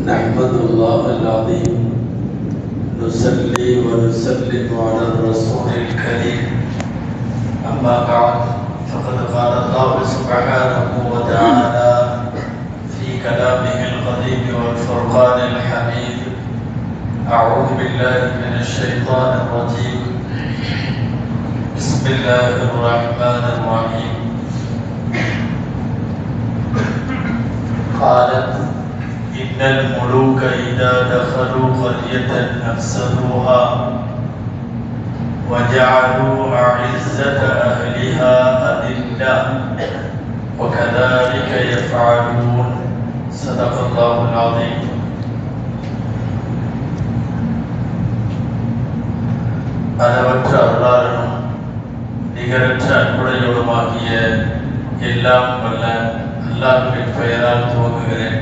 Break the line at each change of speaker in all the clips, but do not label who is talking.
نحمد الله العظيم نصلي ونسلم على الرسول الكريم أما بعد فقد قال الله سبحانه وتعالى في كلامه القديم والفرقان الحميد أعوذ بالله من الشيطان الرجيم بسم الله الرحمن الرحيم قالت إن الملوك إذا دخلوا قرية أفسدوها وجعلوا أعزة أهلها أذلة وكذلك يفعلون صدق الله العظيم. அளவற்ற அருளாளனும் நிகரற்ற அன்புடையோடுமாகிய எல்லாம் வல்ல அல்லாஹ்வின் பெயரால் துவங்குகிறேன்.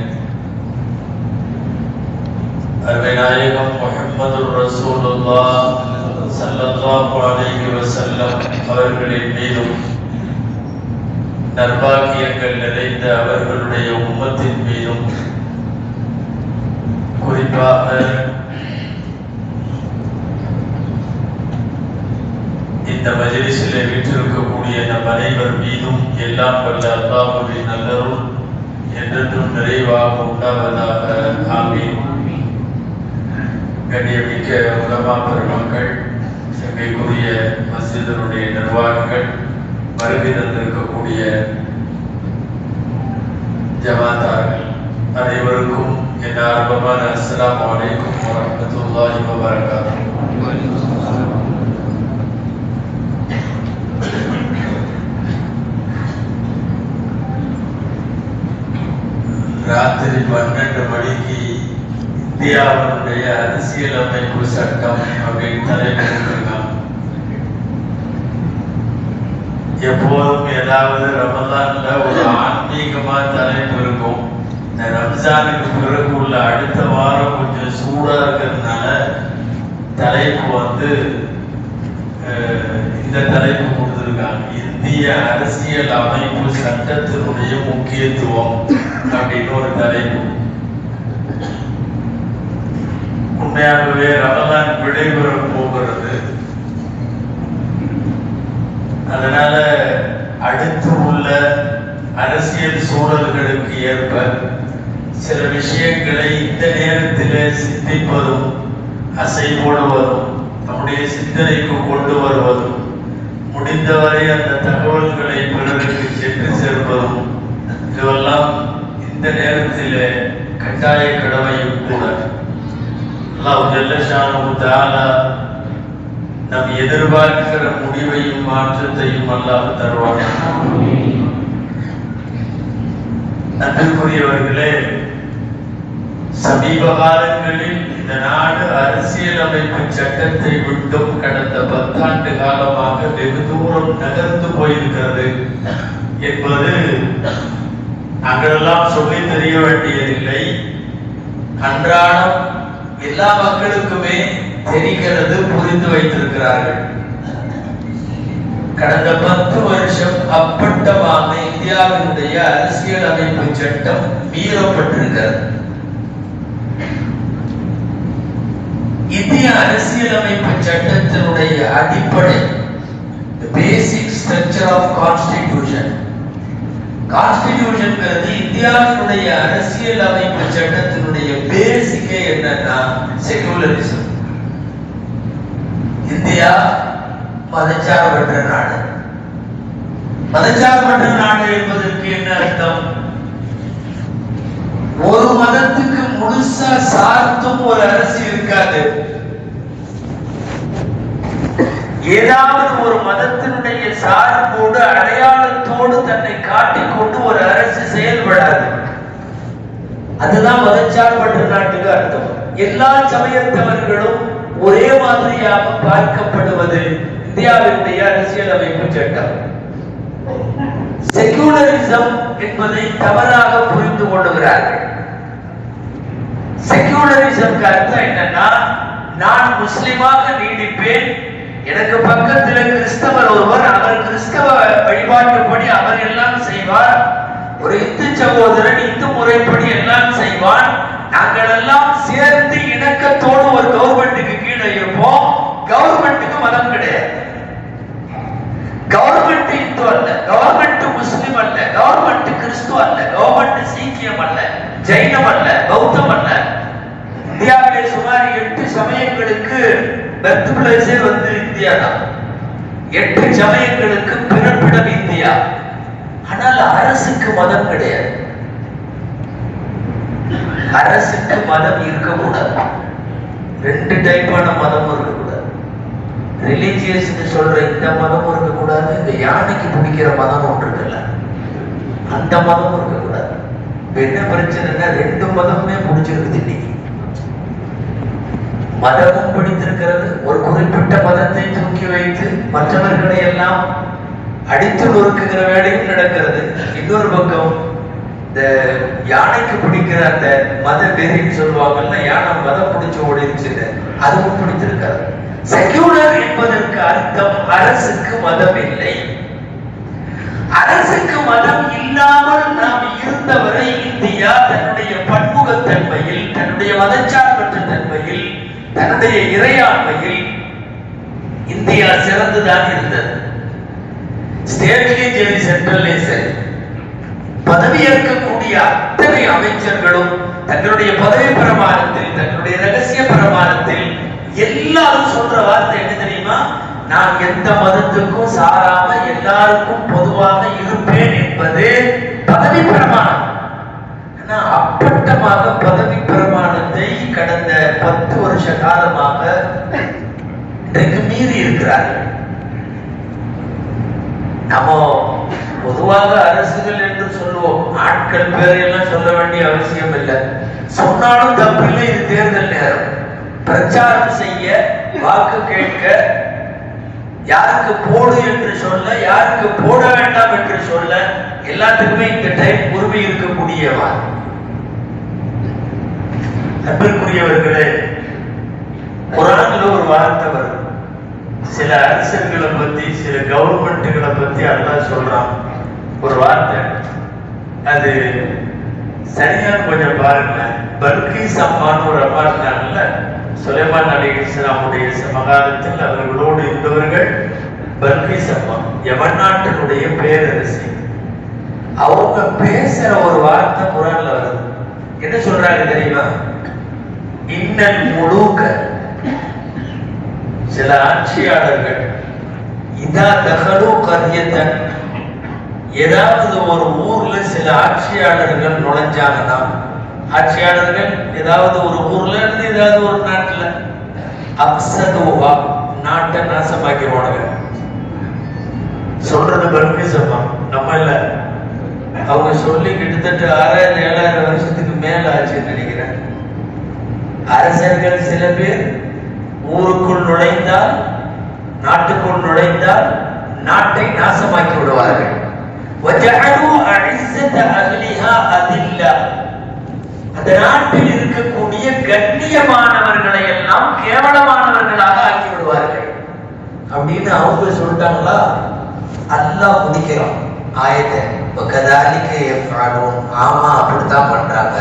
அருமை நாயகம் முஹம்மதுர் ரசூலுல்லாஹ் ஸல்லல்லாஹு அலைஹி வஸல்லம் அவர்களின் மீதும் நற்பாக்கியங்கள் நிறைந்த அவர்களுடைய உம்மத்தின் மீதும் குறிப்பாக இந்த மஜ்லிஸிலே வீற்றிருக்கக்கூடிய நம் அனைவர் மீதும் எல்லாம் வல்ல அல்லாஹ்வின் நல்லருள் என்றென்றும் நிறைவாக உண்டாவதாக. ஆமீன். கண்ணியமிக்க உலமா பெருமக்கள், சங்கைக்குரிய மஸ்ஜிதினுடைய நிர்வாகிகள், வருகை தந்திருக்கக்கூடிய ஜமாத்தார்கள் அனைவருக்கும் என் ஆரம்பமான அஸ்ஸலாமு அலைக்கும் வரஹ்மத்துல்லாஹி வபரகாத்துஹு. ராத்திரி 12 மணிக்கு இந்தியாவுடைய அரசியலமைப்பு சட்டம் அப்படின்னு தலைப்பிட்டிருக்காங்க. எப்போதும் ஏதாவது ரமலான்ல ஒரு ஆன்மீகமா தலைப்பு இருக்கும். இந்த ரம்ஜானுக்கு பிறகு உள்ள அடுத்த வாரம் கொஞ்சம் சூடா இருக்கிறதுனால தலைப்பு இந்த தலைப்பு கொடுத்திருக்காங்க, இந்திய அரசியல் அமைப்பு சட்டத்தினுடைய முக்கியத்துவம் அப்படின்னு ஒரு தலைப்பு. உண்மையாகவே ரமலான் விடைபெற போகிறது. அதனால அடுத்து உள்ள அரசியல் சூழல்களுக்கு ஏற்ப சில விஷயங்களை இந்த நேரத்தில் சிந்திப்பதும் அசை போடுவதும் நம்முடைய சிந்தனைக்கு கொண்டு வருவதும் முடிந்தவரை அந்த தகவல்களை பிறருக்கு சென்று சேர்ப்பதும் இதுவெல்லாம் இந்த நேரத்தில் கட்டாய கடமையும் கூட. அல்லாஹ் ஜல்ல ஷானஹு தஆலா நம் எதிர்பார்க்கிற முடிவையும் மாற்றத்தையும் அல்லாஹ் தருவான். அன்புக்குரியவர்களே, சமீப காலங்களில் இந்த நாடு அரசியலமைப்பு சட்டத்தை விட்டும் கடந்த 10 ஆண்டு காலமாக வெகு தூரம் நகர்ந்து போயிருக்கிறது என்பது நாங்களெல்லாம் சொல்லி தெரிய வேண்டியதில்லை. அன்றாடம் எல்லா மக்களுக்குமே தெரிகிறது, புரிந்து வைத்திருக்கிறார்கள். கடந்த 10 வருஷம் அப்பட்டமாக இந்தியாவினுடைய அரசியல் அமைப்பு சட்டம் மீறப்பட்டிருக்கிறது. இந்திய அரசியலமைப்பு சட்டத்தினுடைய அடிப்படை, பேசிக் ஸ்ட்ரக்சர் ஆஃப் கான்ஸ்டிடியூஷன். கான்ஸ்டிடியூஷன்ங்கிறது இந்தியாவினுடைய அரசியல் அமைப்பு சட்டத்தினுடைய பேசிக்கே என்னன்னா செகுலரிசம். இந்தியா மதச்சார்பற்ற நாடு. மதச்சார்பற்ற நாடு என்பதற்கு என்ன அர்த்தம்? ஒரு மதத்துக்கு முழுசா சார்ந்தும் ஒரு அரசு இருக்காது. ஏதாவது ஒரு மதத்தினுடைய சார்போடு அடையாளத்தோடு தன்னை காட்டிக்கொண்டு ஒரு அரசு செயல்படாது. அதுதான் மதச்சார்பற்ற நாட்டுக்கு அர்த்தம். எல்லா சமயத்தவர்களும் ஒரே மாதிரியாக பார்க்கப்படுவது இந்தியாவினுடைய அரசியலமைப்பு சட்டம். செகுலரிசம் என்பதை தவறாக புரிந்து கொள்ளுகிறார்கள். செகுலரிசம் அர்த்தம் என்னன்னா, நான் முஸ்லிமாக நீடிப்பேன், எனக்கு பக்கத்தில் கிறிஸ்தவர் ஒருவர், அவர் கிறிஸ்தவ வழிபாட்டுப்படி அவர் எல்லாம் செய்வார், ஒரு இந்து சகோதரன் இந்து முறைப்படி எல்லாம் செய்வான், நாங்க
நாங்கள் எல்லாம் சேர்ந்து இணக்கத்தோடு ஒரு கவர்மெண்ட்டுக்கு கீழே இருப்போம். கவர்மெண்ட்டுக்கு மதம் கிடையாது. கவர்மெண்ட் இந்து அல்ல, கவர்மெண்ட் முஸ்லிம் அல்ல, கவர்மெண்ட் கிறிஸ்துவ அல்ல, கவர்மெண்ட் சீக்கியம் அல்ல, ஜெயினம் அல்ல, பௌத்தம் அல்ல. இந்தியாவிலே சுமார் 8 சமயங்களுக்கு பெர்த் பிளேஸே இந்தியா தான். 8 சமயங்களுக்கு பிறப்பிடம் இந்தியா. ஆனால் அரசுக்கு மதம் கிடையாது. அரசுக்கு மதம் இருக்கக்கூடாது. 2 டைப்பான மதமும் இருக்கக்கூடாது. ரிலீஜியஸ் சொல்ற இந்த மதமும் இருக்கக்கூடாது, இந்த யானைக்கு பிடிக்கிற மதம் ஒன்று இருக்குல்ல அந்த மதமும் இருக்கக்கூடாது. என்ன பிரச்சனைன்னா 2 மதமுமே பிடிச்சிருக்குது. இன்னைக்கு மதமும் பிடித்திருக்கிறது. ஒரு குறிப்பிட்ட மதத்தை தூக்கி வைத்து மற்றவர்களை எல்லாம் அடித்து நொறுக்குகிற வேலையும் நடக்கிறது. இன்னொரு பக்கம் இந்த யானைக்கு பிடிக்கிற அந்த மத வெறின்னு சொல்லுவாங்கல்ல, யானை மதம் பிடிச்சு ஓடிச்சு, அதுவும் பிடித்திருக்காது. செக்யூலர் என்பதற்கு அர்த்தம் அரசுக்கு மதம் இல்லை. அரசுக்கு மதம் இல்லாமல் நாம் இருந்தவரை இந்தியா தன்னுடைய பன்முகத்தன்மையில், தன்னுடைய மதச்சார்பற்ற தன்மையில், தன்னுடைய இறையாண்மையில் இந்தியா சிறந்துதான் இருந்தது. ஸ்டேட்லயும் சரி, சென்ட்ரல்லையும் சரி, பதவி ஏற்கக்கூடிய அத்தனை அமைச்சர்களும் தங்களுடைய பதவி பிரமாணத்தில், தங்களுடைய ரகசிய பிரமாணத்தில் எல்லாரும் சொல்ற வார்த்தை என்ன தெரியுமா? நான் எந்த மதத்துக்கும் சாராம எல்லாருக்கும் பொதுவாக இருப்பேன் என்பது பதவி பிரமாணம். அப்பட்டமாக பதவி பிரமாணத்தை கடந்த 10 வருஷ காலமாக இன்றைக்கு மீறி இருக்கிறார்கள். நம்ம பொதுவாக அரசுகள் என்று சொல்லுவோம், ஆட்கள் பேரையெல்லாம் சொல்ல வேண்டிய அவசியம் இல்லை. சொன்னாலும் தப்பில்லை. இது தேர்தல் நேரம். பிரச்சாரம் செய்ய, வாக்கு கேட்க, யாருக்கு போடு என்று சொல்ல, யாருக்கு போட வேண்டாம் என்று சொல்ல, எல்லாத்துக்குமே இந்த டைம் உரிமை இருக்கக்கூடியவா. அன்பிற்குரியவர்களே, குர்ஆன்ல ஒரு வார்த்தை வரும். சில அரசர்களை பத்தி, சில கவர்மெண்ட்டுகளை பத்தி அல்லாஹ் சொல்றான் ஒரு வார்த்தை. அது சரியான கொஞ்சம் பாருங்க. பல்கீஸ் அம்மான்னு ஒரு அம்மா இருந்தாங்கல்ல, சுலைமான் அலைஹிஸ்ஸலாமுடைய சமகாலத்தில் அவர்களோடு இருந்தவர்கள். பல்கீஸ் அம்மா யமன் நாட்டினுடைய பேரரசி. அவங்க பேசுற ஒரு வார்த்தை குர்ஆன்ல வருது. என்ன சொல்றாங்க தெரியுமா? இன்னல் முலூக, சில ஆட்சியாளர்கள், இதா தகலு கரியத்தன், ஏதாவது ஒரு ஊர்ல சில ஆட்சியாளர்கள் நுழைஞ்சாங்கன்னா, ஆட்சியாளர்கள் ஏதாவது ஒரு ஊர்ல இருந்து ஏதாவது ஒரு நாட்டுல அப்சதுவா, நாட்டை நாசமாக்கிடுவாங்க. சொல்றது பல்கீஸ் அம்மா, நம்ம இல்ல. அவங்க சொல்லி கிட்டத்தட்ட 6000-7000 வருஷத்துக்கு மேல ஆச்சுன்னு நினைக்கிறேன். அரசர்கள் சில பேர் ஊருக்குள் நுழைந்தால், நாட்டுக்குள் நுழைந்தால் நாட்டை நாசமாக்கி விடுவார்கள். அந்த நாட்டில் இருக்கக்கூடிய கண்ணியமானவர்களை எல்லாம் கேவலமானவர்களாக ஆக்கி விடுவார்கள் அப்படின்னு அவங்க சொல்லிட்டாங்களா? அல்லாஹ் முடிக்கிறான் ஆயத்தை. ஆமா, அப்படித்தான் பண்றாங்க.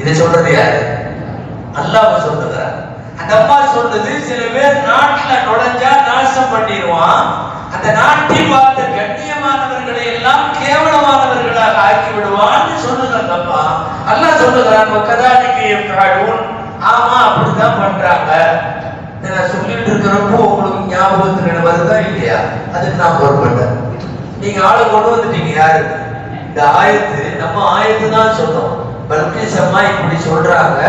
இதை சொல்றது யாரு? அல்லாஹ் சொல்லுகிறார். அந்த அம்மா சொல்றது, சில பேர் நாட்டுல நுழைஞ்சா நாசம் பண்ணிடுவான், அந்த நாட்டில் வாழ்ந்த கண்ணியமானவர்களை எல்லாம் கேவலமானவர்களாக ஆக்கி விடுவான்னு சொல்லுங்க அந்த அம்மா. அல்லாஹ் சொல்லுகிறான், ஆமா அப்படித்தான் பண்றாங்க. நான் சொல்லிட்டு இருக்கிறப்போ உங்களுக்கு ஞாபகத்துக்கு வருதா இல்லையா? அதுக்கு நான் பொறுப்பேன். நீங்க ஆளை கொண்டு வந்துட்டீங்க. யாரு? இந்த ஆயத்து நம்ம ஆயத்து தான் சொன்னோம். பல்கீஸ் அம்மா இப்படி சொல்றாங்க,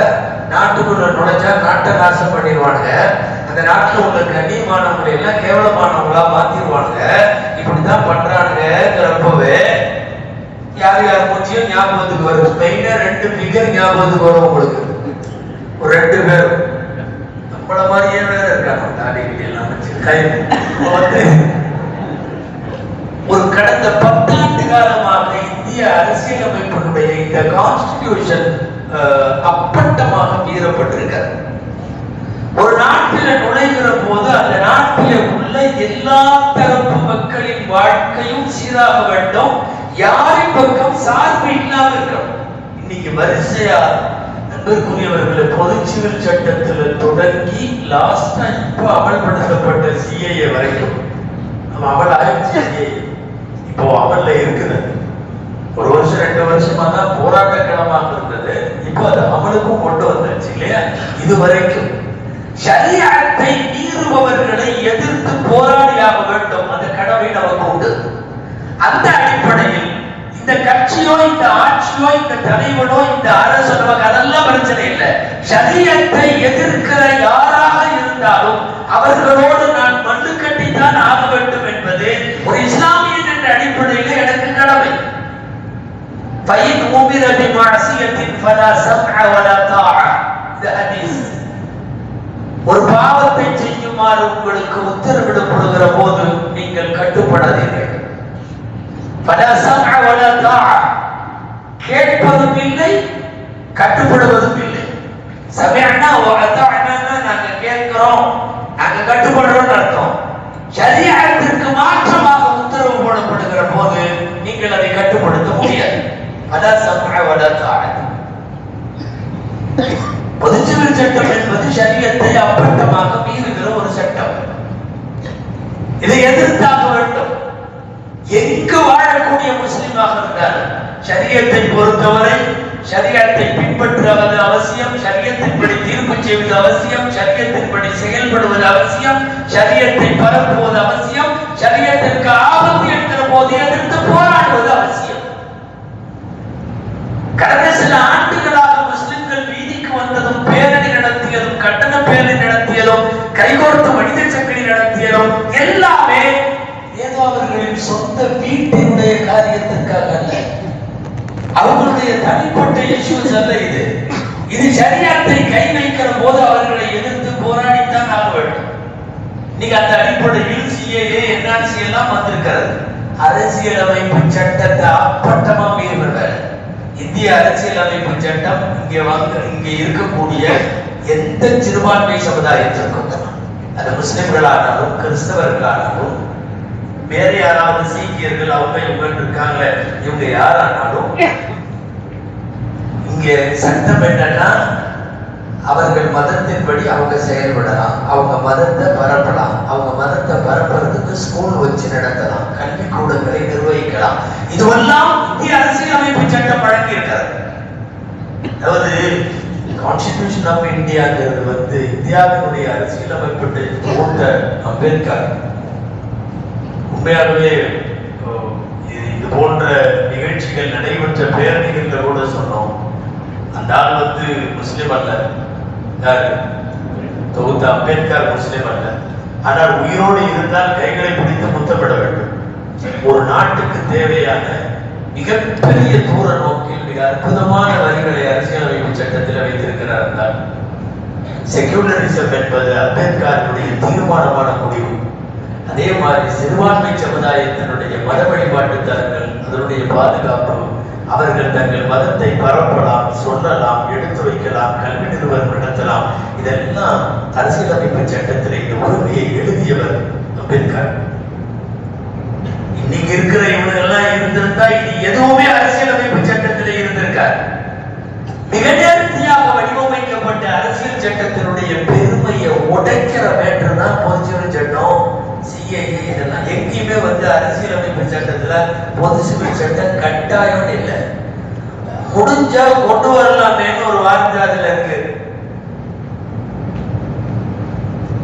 நாட்டுக்குள்ள நுழைஞ்சா நாட்டை நாசம் பண்ணிடுவானுங்க, அந்த நாட்டுல உள்ள கண்ணியமானவங்களை எல்லாம் கேவலமானவங்களா மாத்திடுவானுங்க, இப்படித்தான் பண்றானுங்கிறப்பவே யார் யார் மூச்சியும் ஞாபகத்துக்கு வரும். மெயினா 2 ஃபிகர் ஞாபகத்துக்கு வரும் உங்களுக்கு. ஒரு 2 பேர் நம்மள மாதிரியே வேற இருக்காங்க. தாடி எல்லாம் வச்சு ஒரு கடந்த 10 ஆண்டு காலமாக இந்திய அரசியலமைப்பினுடைய இந்த கான்ஸ்டிடியூஷன் அப்பட்டமாக மீறப்பட்டிருக்கிறது. ஒரு நாட்டில நுழைகிற போது அந்த நாட்டில உள்ள எல்லா தரப்பு மக்களின் வாழ்க்கையும் சீராக வேண்டும், யாரின் பக்கம் சார்பு இல்லாம இருக்கணும். இன்னைக்கு வரிசையா
அன்பிற்குரியவர்களை பொதுச்சிவில் சட்டத்தில் தொடங்கி லாஸ்டா இப்போ அமல்படுத்தப்பட்ட சிஏஏ வரைக்கும் நம்ம அமல் ஆயிடுச்சு. இப்போ அமல்ல இருக்குது. ஒரு வருஷம் 2 வருஷமா தான் போராட்ட களமாக இருந்தது. இப்போ அது அமலுக்கும் கொண்டு வந்துருச்சு இல்லையா? இது வரைக்கும் ஷரியத்தை மீறுபவர்களை எதிர்த்து போராடியாக வேண்டும். அந்த கடமை நமக்கு உண்டு. அந்த அடிப்படையில் இந்த கட்சியோ இந்த ஆட்சியோ இந்த தலைவனோ இந்த அரசோ நமக்கு அதெல்லாம் பிரச்சனை இல்லை. ஷரியத்தை எதிர்க்கிற யாராக இருந்தாலும் அவர்களோடு நான் மண்ணு கட்டித்தான் ஆக வேண்டும் என்பது ஒரு இஸ்லாமியன் என்ற அடிப்படையில் எனக்கு கடமை. ஃபைன் உமிர பிமஅசியத்தின் ஃபலா சம்அ வலா தாஅ. இது ஹதீஸ். ஒரு பாவத்தை செய்யுமாறு உங்களுக்கு உத்தரவிடப்படுகிற போது நீங்கள் கட்டுப்படாதீர்கள். ஃபலா சம்அ வலா தாஅ. கேட்பதும் இல்லை, கட்டுப்படுவதும் இல்லை. சமிஅனா வ அதாஅனா, நாங்க கேட்கிறோம், நாங்க கட்டுப்படுறோம்னு அர்த்தம். ஷரியத்திற்கு மாற்றமாக உத்தரவு போடப்படுகிற போது நீங்கள் அதை கட்டுப்படுத்த முடியாது. ஃபலா சம்அ வலா தாஅ. பொதுச்சிவில் சட்டம் என்பது ஷரியத்தை அப்பட்டமாக மீறுகிற ஒரு சட்டம். இதை எதிர்த்தாக வேண்டும். எங்கு வாழக்கூடிய முஸ்லிமாக இருந்தாலும் ஷரியத்தை பொறுத்தவரை ஷரியத்தை பின்பற்றுவது அவசியம், ஷரியத்தின்படி தீர்ப்பு செய்வது அவசியம், ஷரியத்தின்படி செயல்படுவது அவசியம், ஷரியத்தை பரப்புவது அவசியம், ஷரியத்திற்கு ஆபத்து என்கிற போது எதிர்த்து போராடுவது அவசியம். கடந்த சில ஆண்டுகளாக முஸ்லிம்கள் வீதிக்கு வந்ததும், பேரணி நடத்தியதும், கட்டண பேரணி நடத்தியதும், கைகோர்த்து மனித சங்கிலி நடத்தியதும் எல்லாமே ஏதோ அவர்களின் சொந்த வீட்டினுடைய காரியத்திற்காக அல்ல, அவர்களுடைய தனிப்பட்ட இஷ்யூஸ் அல்ல. இது ஷரியத்தை கை வைக்கிற போது அவர்களை எதிர்த்து போராடித்தான் ஆக வேண்டும். நீங்க அந்த அடிப்படையில் சிஏஏ என்ஆர்சி எல்லாம் வந்திருக்கிறது. அரசியலமைப்பு சட்டத்தை அப்பட்டமா மீறுவர். இந்திய அரசியலமைப்பு சட்டம் இங்கே இருக்கக்கூடிய எந்த சிறுபான்மை சமுதாயத்திற்கும், அது முஸ்லிம்களானாலும் கிறிஸ்தவர்களானாலும் வேற யாராவது சீக்கியர்கள் அவங்க இவங்க இருக்காங்க, இவங்க யாரானாலும் இங்க சட்டம் என்னன்னா அவர்கள் மதத்தின்படி அவங்க செயல்படலாம், அவங்க மதத்தை பரப்பலாம், அவங்க மதத்தை பரப்புறதுக்கு ஸ்கூல் வச்சு நடத்தலாம், கல்விக்கூடங்களை நிர்வகிக்கலாம். இதுவெல்லாம் இந்திய அரசியலமைப்பு சட்டம் வழங்கி இருக்கிறது. அதாவது கான்ஸ்டிடியூஷன் ஆஃப் இந்தியாங்கிறது இந்தியாவினுடைய அரசியலமைப்பு போட்ட அம்பேத்கர் உண்மையாகவே இது போன்ற நிகழ்ச்சிகள் நடைபெற்ற பேரணிகள்ல கூட சொன்னோம். அந்த ஆள் முஸ்லிம் அல்ல, தொகுத்த அம்பேத்கர் முஸ்லிம் அல்ல. ஆனால் உயிரோடு இருந்தால் கைகளை பிடித்து முத்தமிட வேண்டும். ஒரு நாட்டுக்கு தேவையான மிகப்பெரிய தூர நோக்கில் மிக அற்புதமான வரிகளை அரசியலமைப்பு சட்டத்தில் வைத்திருக்கிறார் என்றால் செக்யூலரிசம் என்பது அம்பேத்கருடைய தீர்மானமான முடிவு. அதே மாதிரி சிறுபான்மை சமுதாயத்தினுடைய மத வழிபாட்டு தலங்கள், அதனுடைய பாதுகாப்பு, அவர்கள் தங்கள் மதத்தை பரப்பலாம், சொல்லலாம், எடுத்துரைக்கலாம், கல்வி நிறுவனம் நடத்தலாம். இதெல்லாம் அரசியலமைப்பு சட்டத்தில் இந்த உரிமையை எழுதியவர் அம்பேத்கர். இன்னைக்கு இருக்கிற இவங்கெல்லாம் இருந்திருந்தா இது எதுவுமே அரசியலமைப்பு சட்டத்திலே இருந்திருக்கார். மிக நேர்த்தியாக வடிவமைக்கப்பட்ட அரசியல் சட்டத்தினுடைய பெருமையை உடைக்கிற மேற்று தான் பொதுச்சிவில் சட்டம், சிஏஏ. இதெல்லாம் எங்கேயுமே அரசியலமைப்பு சட்டத்துல பொது சிவில் சட்டம் கட்டாயம் இல்லை. முடிஞ்சா கொண்டு வரலாமேன்னு ஒரு வார்த்தை அதுல இருக்கு.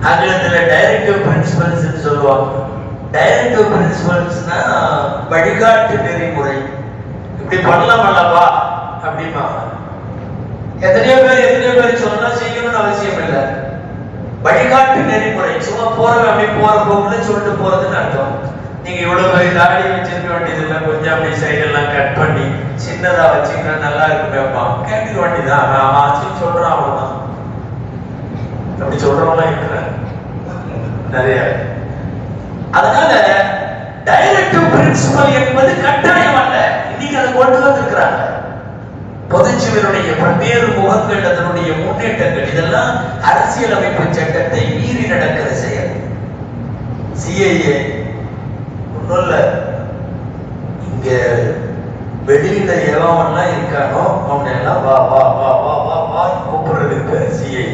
ஆங்கிலத்துல டைரக்டிவ் பிரின்சிபல்ஸ் சொல்லுவாங்க. டைரக்டிவ் பிரின்சிபல்ஸ்னா வழிகாட்டு நெறிமுறை, இப்படி பண்ணலாம் அல்லவா அப்படிமா. எத்தனையோ பேர் சொன்னா செய்யணும்னு அவசியம் இல்லை. வழிகாட்டு நெறிமுறை சும்மா போறவன் அப்படி போற போக்குல சொல்லிட்டு போறதுன்னு அர்த்தம். நீங்க இவ்வளவு பெரிய தாடி வச்சிருக்க வேண்டியது இல்லை, கொஞ்சம் அப்படி சைடெல்லாம் கட் பண்ணி சின்னதா வச்சுக்கிட்டா நல்லா இருக்குமேப்பா, கேட்க வேண்டியதான். அவன் சொல்றான், அவ்வளவுதான். அப்படி சொல்றவங்களாம் இருக்கிற நிறைய. அதனால டைரக்டிவ் பிரின்சிபல் என்பது கட்டாயம் அல்ல. இன்னைக்கு அதை கொண்டு வந்திருக்கிறாங்க. பொதுச்சிவினுடைய பல்வேறு முகங்கள், அதனுடைய முன்னேற்றங்கள், இதெல்லாம் அரசியலமைப்பு சட்டத்தை மீறி நடக்கிற செயல். சிஏஏ ஒன்றும் இல்ல, இங்க வெளியில எவன்லாம் இருக்கானோ அவனை எல்லாம் வா வா வா வா வா வா இருக்க சிஐ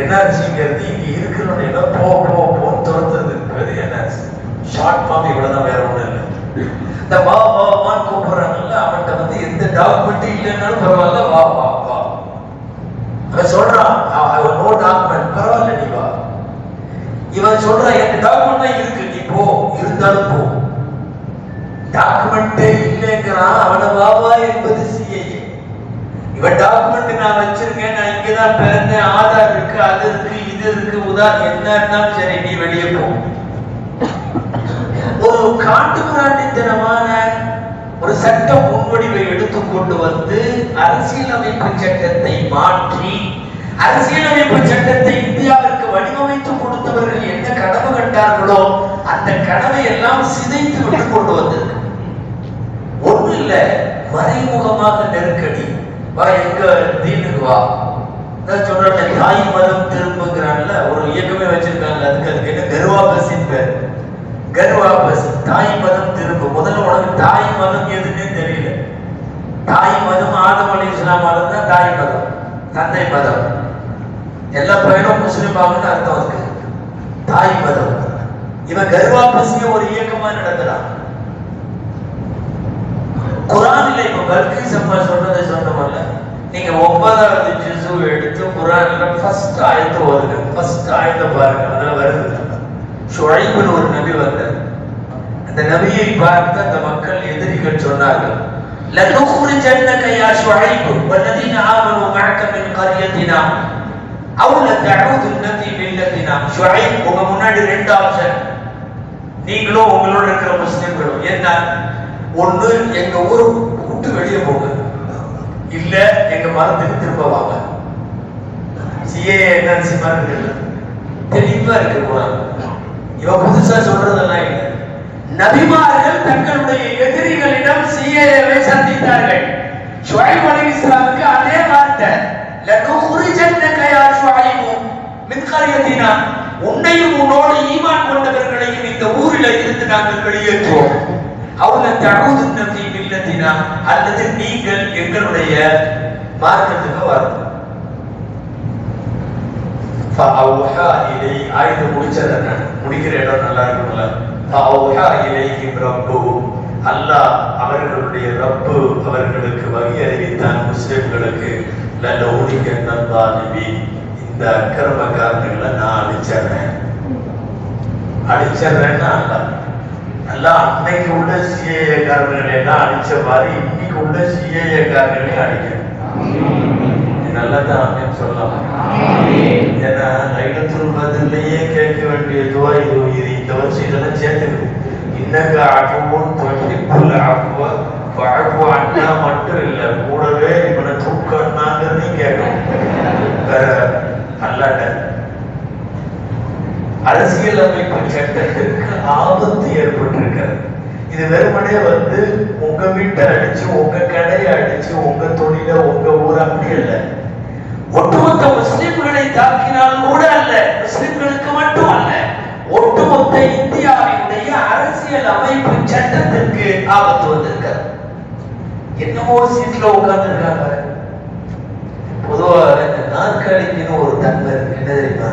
என்ஆர்சிங்கிறது இங்க இருக்கிறவங்க போன்னு துரத்துறதுக்கு பேரு என்ஆர்சி. ஷார்ட் ஃபார்ம் இவ்வளவுதான், வேற ஒண்ணும் இல்லை. இந்த வான்னு கூப்பிடுறாங்கல்ல, அவன்கிட்ட வந்து எந்த டாக்குமெண்ட் இல்லைன்னாலும் பரவாயில்ல, வா அவன் சொல்றான் நோ டாக்குமெண்ட், பரவாயில்ல நீ வா. இவன் சொல்றான் எனக்கு டாக்குமெண்ட் தான் இருக்கு, நீ போ, இருந்தாலும் போ. டாக்குமெண்டே இல்லைங்கிறான், அவனை வாவா என்பது சிஐ. இவன் டாக்குமெண்ட் நான் வச்சிருக்கேன், நான் இங்கதான் பிறந்தேன், ஆதார் இருக்கு, அது இருக்கு, இது இருக்கு, உதாரணம் என்ன இருந்தாலும் சரி நீ வெளியே போ. ஒரு காட்டுமிராண்டித்தனமான ஒரு சட்ட முன்வடிவை எடுத்துக்கொண்டு வந்து அரசியலமைப்பு சட்டத்தை மாற்றி, அரசியலமைப்பு சட்டத்தை இந்தியாவிற்கு வடிவமைத்து கொடுத்தவர்கள் என்ன கனவு கண்டார்களோ அந்த கனவை எல்லாம் சிதைத்து விட்டு கொண்டு வந்திருக்கு. ஒண்ணு இல்ல, மறைமுகமாக நெருக்கடி. வா, எங்க தீனுக்கு வா. சொல்ற தாய் மதம் திரும்புகிறான்ல, ஒரு இயக்கமே வச்சிருக்காங்க. அதுக்கு என்ன கர்வாபசின் பேர், கர்வாபசி. தாய் மதம் திரும்ப. முதல்ல உனக்கு தாய் மதம் எதுன்னே தெரியல. தாய் மதம் ஆதம் அலைஹிஸ்ஸலாம் மதம் தான் தாய் மதம், தந்தை மதம். எல்லா பையனும் முஸ்லிம் ஆகுன்னு அர்த்தம் இருக்கு. தாய் மதம். இவன் கர்வாபசிய ஒரு இயக்கமா நடத்துறான். குரானில இப்ப பல்கிஸ் அம்மா சொன்னதை சொன்னோம்ல, நீங்க 9வது ஜுஸு எடுத்து குரான்ல ஃபர்ஸ்ட் ஆயத்து ஓதுங்க. ஃபர்ஸ்ட் ஆயத்தை பாருங்க, அதுல வருது ஷுஐப்னு ஒரு நபி வந்தார். அந்த நபியை பார்த்து அந்த மக்கள் எதிரிகள் சொன்னார்கள், லனுக்ரிஜன்னக யா ஷுஐப் வல்லதீன ஆமனு மஅக மின் கர்யத்தினா அவ் லதஊதுன்ன ஃபீ மில்லத்தினா. ஷுஐப், உங்க முன்னாடி ரெண்டு ஆப்ஷன், நீங்களும் உங்களோட இருக்கிற முஸ்லிம்களும். என்ன? ஒண்ணு, எங்க ஊர் விட்டு வெளியே போங்க, இல்ல எங்க மரத்துக்கு திரும்ப வாங்க. சிஏஏ என்ஆர்சி மாதிரி தெளிவா இருக்கு குரான். இவன் புதுசா சொல்றதெல்லாம் இல்லை. நபிமார்கள் தங்களுடைய எதிரிகளிடம் சிஏஏவை சந்தித்தார்கள். ஷுஐப் அலைஹிஸ்ஸலாமுக்கு அதே வார்த்தை, லனுக்ரிஜன்னக யா ஷுஐப் மின் கர்யத்தினா, உன்னையும் உன்னோடு ஈமான் கொண்டவர்களையும் இந்த ஊரில் இருந்து நாங்கள் வெளியேற்றுவோம். அவல தஊதுன்ன ஃபீ மில்லத்தினா, அல்லது நீங்கள் எங்களுடைய மார்க்கத்துக்கு வரணும். ஃபஅவ்ஹா இலை, ஆயத்து முடிச்சறேன், முடிக்கிற இடம் நல்லா இருக்கும்ல. ஃபஅவ்ஹா இலைஹிம் ரப்புஹும், அல்லாஹ் அவர்களுடைய ரப்பு அவர்களுக்கு வகை அறிவித்தான் முஸ்லிம்களுக்கு, லலௌலிகன் ஸாலிமீன், இந்த அக்கிரமக்காரர்களை நான் அழிச்சறேன்னா அல்லாஹ் அன்னைக்கு உள்ள சிஏஏ காரர்களை எல்லாம் அழிச்ச மாதிரி இன்னைக்கு உள்ள சிஏஏ காரர்களை அழிக்கணும். நல்லதான் அப்படின்னு சொல்லலாம். ஏன்னா லைலத்துல் கத்ர்லயே கேட்க வேண்டிய துவா இது. இந்த வருஷம் இதெல்லாம் சேர்த்துக்கணும். இன்னக அஃபுவுன் துஹிப்புல் அஃவ ஃபஅஃபு அன்னா மட்டும் இல்ல, கூடவே இவனை தூக்கன்னாங்கிறதையும் கேட்கணும். அல்லாஹ் அரசியலமைப்பு சட்டத்திற்கு ஆபத்து ஏற்பட்டிருக்கிறது. இது வெறுமனே வந்து உங்க வீட்டை அடிச்சு, உங்க கடையை அடிச்சு, உங்க தொழில, உங்க ஊர் அப்படி அல்ல. ஒட்டுமொத்த முஸ்லிம்களை தாக்கினால் கூட அல்ல, முஸ்லிம்களுக்கு மட்டும் அல்ல, ஒட்டுமொத்த இந்தியாவினுடைய அரசியல் அமைப்பு சட்டத்திற்கு ஆபத்து வந்திருக்கிறது. என்னமோ சீட்ல உட்கார்ந்து இருக்காங்க. பொதுவாக இந்த நாற்காலிக்குன்னு ஒரு தன்மை இருக்கு. என்ன தெரியுமா?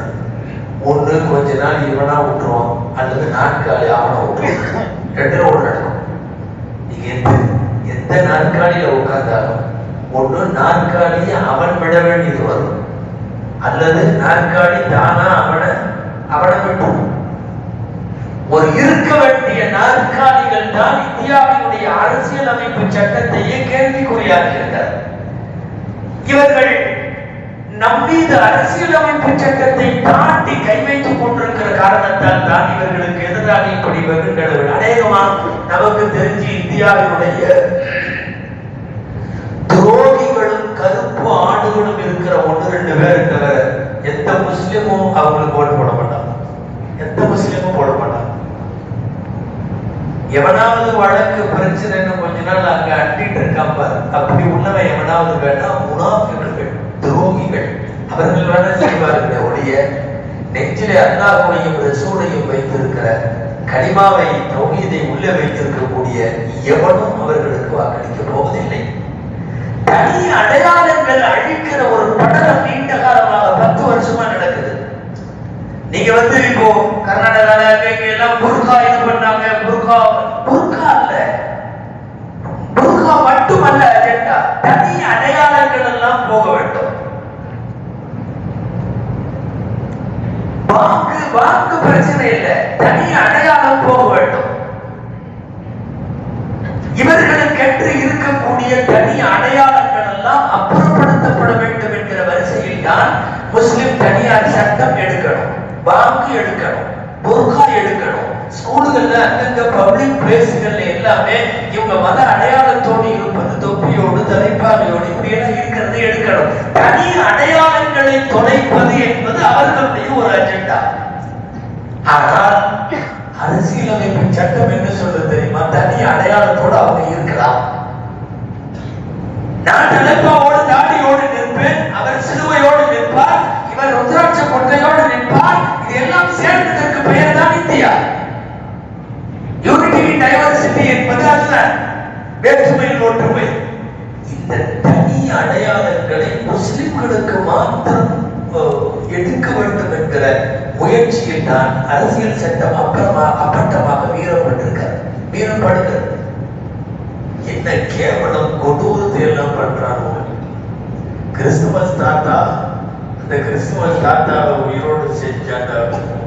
ஒண்ணு கொஞ்ச நாள் இவனா விட்டுருவான், அல்லது நாற்காலி அவனை விட்டுருவான். ரெண்டுல ஒண்ணு நடக்கும். நீங்க எந்த நாற்காலியில உட்கார்ந்தாலும் ஒண்ணு நாற்காலியை அவன் விட வேண்டியது வரும், அல்லது நாற்காலி தானா அவனை விட்டுரும். ஒரு இருக்க வேண்டிய நாற்காலிகள் தான் இந்தியாவினுடைய அரசியல் அமைப்பு சட்டத்தையே கேள்விக்குறியாக்கிறார். இவர்கள் நம்மீது அரசியலமைப்பு சட்டத்தை தாண்டி கை வைத்துக் கொண்டிருக்கிற காரணத்தால் தான் இவர்களுக்கு எதிராக இப்படி வெகுண்டளவில் அநேகமா நமக்கு தெரிஞ்சு இந்தியாவினுடைய துரோகிகளும் கருப்பு ஆடுகளும் இருக்கிற 1-2 பேர் தவிர எந்த முஸ்லிமும் அவங்களுக்கு ஓட்டு போட மாட்டாங்க. எந்த முஸ்லிமும் போட மாட்டாங்க. எவனாவது வழக்கு பிரச்சனைன்னு கொஞ்ச நாள் அங்க அட்டிட்டு இருக்காம அப்படி உள்ளவன் எவனாவது வேணா முனாஃபிகள், துரோகிகள், அவர்கள் வேணா செய்வார்கள் ஒழிய நெஞ்சிலே அல்லாஹ்வையும் ரசூலையும் வைத்திருக்கிற கலிமாவை தௌஹீதை உள்ளே வைத்திருக்கக்கூடிய எவனும் அவர்களுக்கு வாக்களிக்க போவதில்லை.
தனி அடையாளங்கள் அழிக்கிற ஒரு படலம் நீண்ட காலமாக 10 வருஷமா நடக்குது. நீங்க இப்போ கர்நாடகால எல்லாம் புர்கா இது பண்ணாங்க. புர்கா இல்ல, புர்கா மட்டுமல்ல அஜெண்டா, தனி அடையாளங்கள் எல்லாம் போக வேண்டும். வாக்கு பிரச்சனை இல்லை, தனி அடையாளம் போக வேண்டும். இவர்களுக்கென்று இருக்கக்கூடிய தனி அடையாளங்கள் எல்லாம் அப்புறப்படுத்தப்பட வேண்டும் என்கிற வரிசையில் தான் முஸ்லிம் தனியார் சட்டம் எடுக்கணும், வாக்கு எடுக்கணும், புர்கா எடுக்கணும். ஸ்கூல்கள்ல அங்கங்க பப்ளிக் பிளேஸ்கள்ல எல்லாமே இவங்க மத அடையாளத்தோடு இருப்பது, தொப்பியோடு தலைப்பாகையோடு இப்படி எல்லாம் இருக்கிறது எடுக்கணும். தனி அடையாளங்களை தொலைப்பது என்பது அவர்களுடைய ஒரு அஜெண்டா. ஆனால் அரசியலமைப்பு சட்டம் என்ன சொல்றது தெரியுமா? தனி அடையாளத்தோடு அவங்க இருக்கலாம். நான் தலைப்பாவோடு தாடியோடு நிற்பேன், அவர் சிலுவையோடு நிற்பார், இவர் ருத்ராட்ச கொட்டையோடு நிற்பார். இதெல்லாம் சேர்ந்ததற்கு பெயர் தான் இந்தியா. யூனிட்டி டைவர்சிட்டி என்பது அதுதான், வேற்றுமையில் ஒற்றுமை. இந்த தனி அடையாளங்களை முஸ்லிம்களுக்கு மாத்திரம் எடுக்க வேண்டும் என்கிற முயற்சியில் தான் அரசியல் சட்டம் அப்பட்டமாக மீறப்படுகிறது. என்ன கேவலம் கொடூரத்தை எல்லாம் பண்றாங்க. கிறிஸ்துமஸ் தாத்தா, அந்த கிறிஸ்துமஸ் தாத்தாவை உயிரோடு செஞ்சு அந்த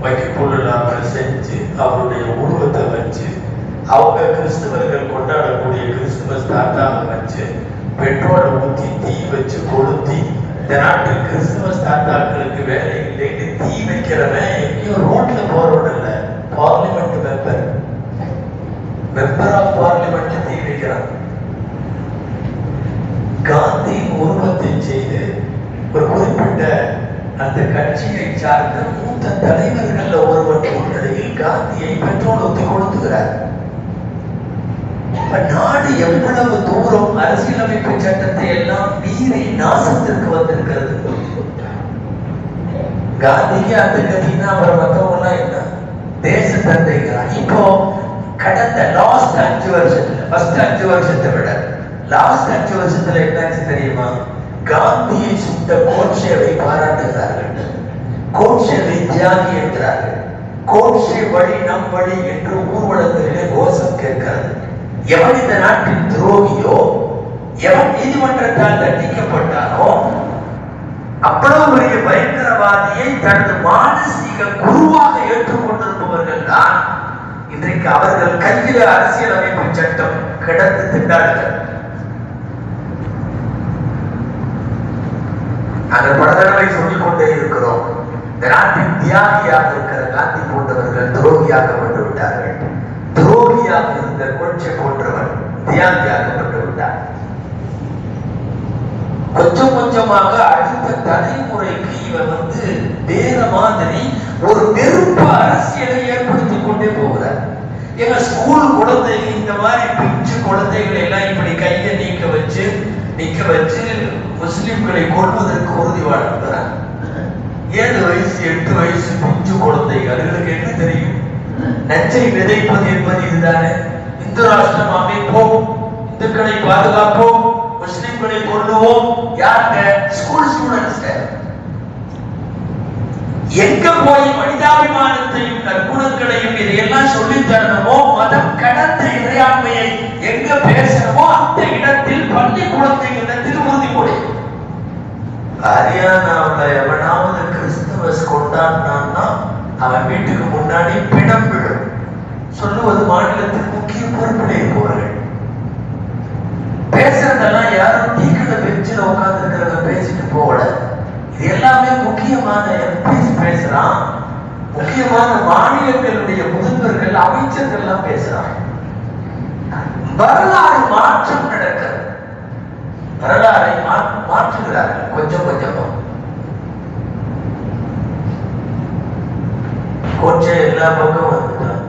வைக்கப்புள்ள செஞ்சு அவருடைய உருவத்தை வச்சு அவங்க கிறிஸ்துவர்கள் கொண்டாடக்கூடிய கிறிஸ்துமஸ் தாத்தாவை வச்சு பெட்ரோலை ஊற்றி தீ வச்சு கொளுத்தி இந்த நாட்டில் கிறிஸ்துமஸ் தாத்தாக்களுக்கு வேலை இல்லைன்னு தீ வைக்கிறவன் எங்கேயோ ரோட்ல போறவன் இல்ல, பார்லிமெண்ட் மெம்பர் ஆஃப் பார்லிமெண்ட் தீ வைக்கிறான். காந்தி உருவத்தை செய்து ஒரு குறிப்பிட்ட அந்த கட்சியை சார்ந்த மூத்த தலைவர்கள் ஒருவன் முன்னிலையில் காந்தியை பெட்ரோல் ஊற்றி கொடுத்துகிறார். நாடு எவ்வளவு தூரம் அரசியலமைப்பு சட்டத்தை எல்லாம் மீறி நாசத்திற்கு வந்திருக்கிறது. காந்திக்கு அந்த கட்சினா அப்புறம் மற்றவங்க என்ன தேச தந்தைகள். இப்போ கடந்த லாஸ்ட் 5 வருஷத்துல, ஃபர்ஸ்ட் 5 வருஷத்தை விட லாஸ்ட் 5 வருஷத்துல என்னாச்சு தெரியுமா? காந்தியை சுட்ட கோட்சேவை பாராட்டுகிறார்கள், கோட்சேவை தியாகி என்கிறார்கள், கோட்சே வழி நம் வழி என்று ஊர்வலங்களிலே கோஷம் கேட்கிறது. எவன் இந்த நாட்டின் துரோகியோ, எவன் நீதிமன்றத்தால் தண்டிக்கப்பட்டானோ, அவ்வளவு பெரிய பயங்கரவாதியை தனது மானசீக குருவாக ஏற்றுக்கொண்டிருப்பவர்கள் தான் இன்றைக்கு அவர்கள் கையில அரசியலமைப்பு சட்டம் கிடந்து திண்டாடுகள். நாங்கள் பல தடவை சொல்லிக் கொண்டே இருக்கிறோம், இந்த நாட்டின் தியாகியாக இருக்கிற காந்தி போன்றவர்கள் துரோகியாக்கப்பட்டு விட்டார்கள். துரோகியாக இருந்த கோட்சே போன்றவன் தியாகியாக்கப்பட்டு விட்டார். கொஞ்சம் கொஞ்சமாக அடுத்த தலைமுறைக்கு இவன் வேற மாதிரி ஒரு நெருப்பு அரசியலை ஏற்படுத்திக் கொண்டே போகிறார். எங்க ஸ்கூல் குழந்தைகள் இந்த மாதிரி பிஞ்சு குழந்தைகளை எல்லாம் இப்படி கையை நிக்க வச்சு முஸ்லிம்களை கொள்வதற்கு உறுதிவாடு நடத்துறாங்க. 7 வயசு 8 வயசு பிஞ்சு குழந்தைகள், அதுகளுக்கு என்ன தெரியும்? நச்சை விதைப்பது என்பது இதுதானே. இந்து ராஷ்டிரம் அமைப்போம், இந்துக்களை பாதுகாப்போம், முஸ்லிம்களை கொள்ளுவோம். யாருங்க? School students. எங்க போய் மனிதாபிமானத்தையும் நற்குணங்களையும் இதையெல்லாம் சொல்லி தரணுமோ, மதம் கடந்த இறையாண்மையை எங்க பேசணுமோ அந்த இடத்தில் பள்ளி குழந்தைகளிடத்தில் உறுதிமொழி. ஹரியானாவில் எவனாவது கிறிஸ்துமஸ் கொண்டாடினான்னா அவன் வீட்டுக்கு முன்னாடி பிணம் விழும். சொல்லுவது மாநிலத்தின் முக்கிய பொறுப்பில் இருப்பவர்கள். பேசுறதெல்லாம் யாரும் டீக்கடை பெஞ்சில் உட்கார்ந்து இருக்கிறத பேசிட்டு போகல. இது எல்லாமே முக்கியமான எம்பிஸ் பேசுறான், முக்கியமான மாநிலங்களுடைய முதல்வர்கள் அமைச்சர்கள் எல்லாம் பேசுறாங்க. வரலாறு மாற்றம் நடக்கிறது, வரலாறை மாற்றுகிறார்கள் கொஞ்சம் கொஞ்சமா. கோச்சே எல்லா பக்கம் வந்துட்டான்.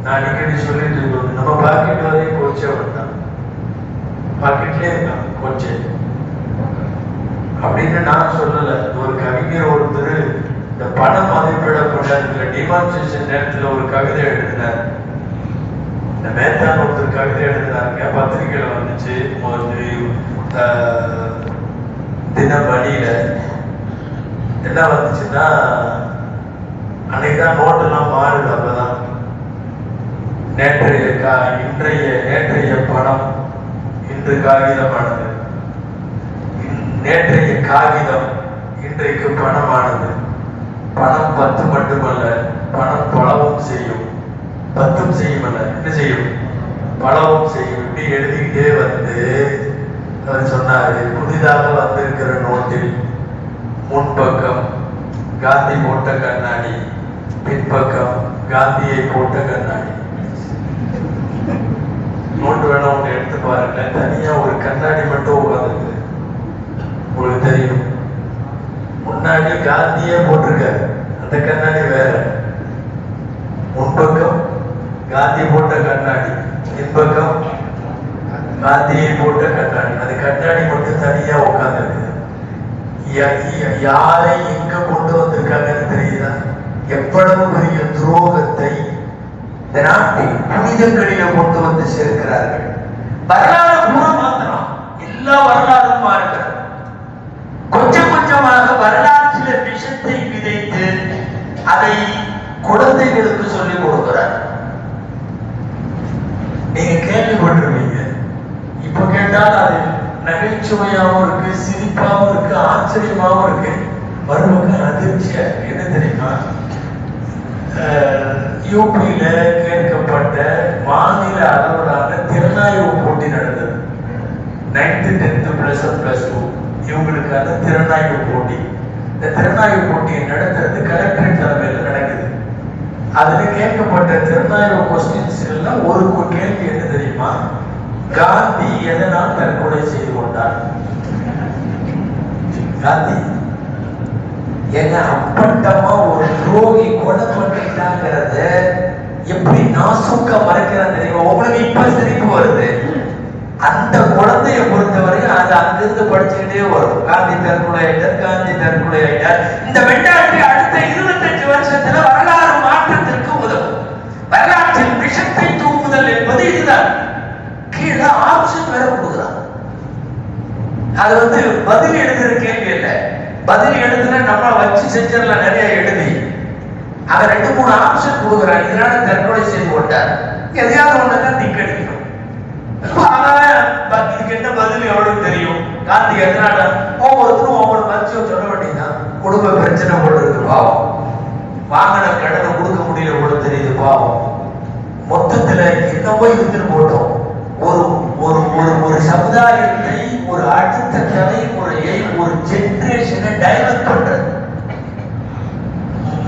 நான் அடிக்கடி சொல்லிட்டு இருக்கோம், நம்ம பாக்கெட் வரையும் கோச்சே வந்தான், பாக்கெட்லயே இருக்கான் கோச்சே அப்படின்னு நான் சொல்லல. ஒரு கவிஞர் ஒருத்தர் இந்த பணம் மதிப்பிடப்பட்ட டிமான்ஸ்ட்ரேஷன் நேரத்துல ஒரு கவிதை எழுதினார். இந்த மேத்தான் ஒருத்தர் கவிதை எழுதினாருங்க, பத்திரிகையில வந்துச்சு.
தினமணியில என்ன வந்துச்சுன்னா, அன்னைக்குதான் நோட்டெல்லாம் மாறுது. அப்பதான் நேற்றைய பணம் இன்று காகிதமானது, நேற்றைய காகிதம் இன்றைக்கு பணமானது. பணம் 10 மட்டுமல்ல, பணம் பலவும் செய்யும். 10 செய்யுமல்ல, என்ன செய்யும்? பலவும் செய்யும். இப்படி எழுதிக்கிட்டே வந்து அவர் சொன்னாரு, புதிதாக வந்திருக்கிற நோட்டில் முன்பக்கம் காந்தி போட்ட கண்ணாடி, பின்பக்கம் காந்தியை போட்ட கண்ணாடி. நோட்டு வேணா ஒன்று எடுத்து பாருங்க. தனியா ஒரு கண்ணாடி மட்டும் உட்காந்துருக்கு, உங்களுக்கு தெரியும். முன்னாடி காந்தியே போட்டிருக்காரு, அந்த கண்ணாடி வேற. முன்பக்கம் காந்தி போட்ட கண்ணாடி, பின்பக்கம் காந்தியை போட்ட கண்ணாடி. அந்த கண்ணாடி மட்டும் தனியா உட்கார்ந்து யாரை எங்க கொண்டு வந்திருக்காங்கன்னு தெரியுதா? எவ்வளவு பெரிய துரோகத்தை இந்த நாட்டில் புனிதங்களில கொண்டு வந்து சேர்க்கிறார்கள். வரலாறு பூரா மாத்திரம், எல்லா வரலாறும் மாறுகிறது. கொஞ்சம் கொஞ்சமாக வரலாற்றில் விஷத்தை விதைத்து அதை குழந்தைகளுக்கு சொல்லிக் கொடுக்கிறார். நீங்க கேள்விப்பட்டிருப்பீங்க. இப்ப கேட்டால் அது நகைச்சுவையாவும் இருக்கு, சிரிப்பாவும் இருக்கு, ஆச்சரியமாவும் இருக்கு, மறுபக்கம் அதிர்ச்சியா இருக்கு. என்ன தெரியுமா? யூபியில கேட்கப்பட்ட மாநில அளவிலான திறனாய்வு போட்டி நடந்தது. 9th 10th +1 +2 இவங்களுக்கான திறனாய்வு போட்டி. இந்த திறனாய்வு போட்டியை நடத்துறது கலெக்டரேட் தலைமையில் நடக்குது. அதுல கேட்கப்பட்ட திறனாய்வு கொஸ்டின்ஸ் எல்லாம் ஒரு கேள்வி என்ன தெரியுமா? காந்தி எதனால் தற்கொலை செய்து கொண்டார்? காந்தி எங்க அப்பட்டமா ஒரு துரோகி கொலை பண்ணிட்டாங்கிறத எப்படி நாசுக்க மறைக்கிறான் தெரியுமா? உங்களுக்கு இப்ப சிரிப்பு வருது. அந்த குழந்தைய பொறுத்தவரையும் அது அங்கிருந்து படிச்சுக்கிட்டே வரும். காந்தி தற்கொலை ஆயிட்டார், காந்தி தற்கொலை ஆயிட்டார். இந்த மென்டாலிட்டி அடுத்த 25 வருஷத்துல வரலாறு மாற்றத்திற்கு உதவும். வரலாற்றில் விஷத்தை தூக்குதல் என்பது இதுதான். கீழே ஆப்ஷன் வேற கொடுக்குறான். அது பதில் எழுதுற கேள்வி இல்லை. பதில் எழுதுனா நம்ம வச்சு செஞ்சிடலாம். நிறைய எழுதி அவன் 2-3 ஆப்ஷன் கொடுக்குறான். இதனால தற்கொலை செய்து கொண்டார். எதையாவது ஒண்ணுதான் திக் அடிக்கணும். இதுக்கு என்ன பதில் எவ்வளவு தெரியும்? காந்தி எதனால ஒவ்வொருத்தரும் ஒவ்வொரு மருத்துவம் சொல்ல வேண்டியதுதான். குடும்ப பிரச்சனை போல இருக்கு, பாவம். வாங்கின கடனை கொடுக்க முடியல போல தெரியுது, பாவம். மொத்தத்துல என்னவோ இருந்துட்டு போட்டோம். ஒரு ஒரு ஒரு ஒரு சமுதாயத்தை, ஒரு அடுத்த தலைமுறையை, ஒரு ஜெனரேஷனை டைவர்ட் பண்றது,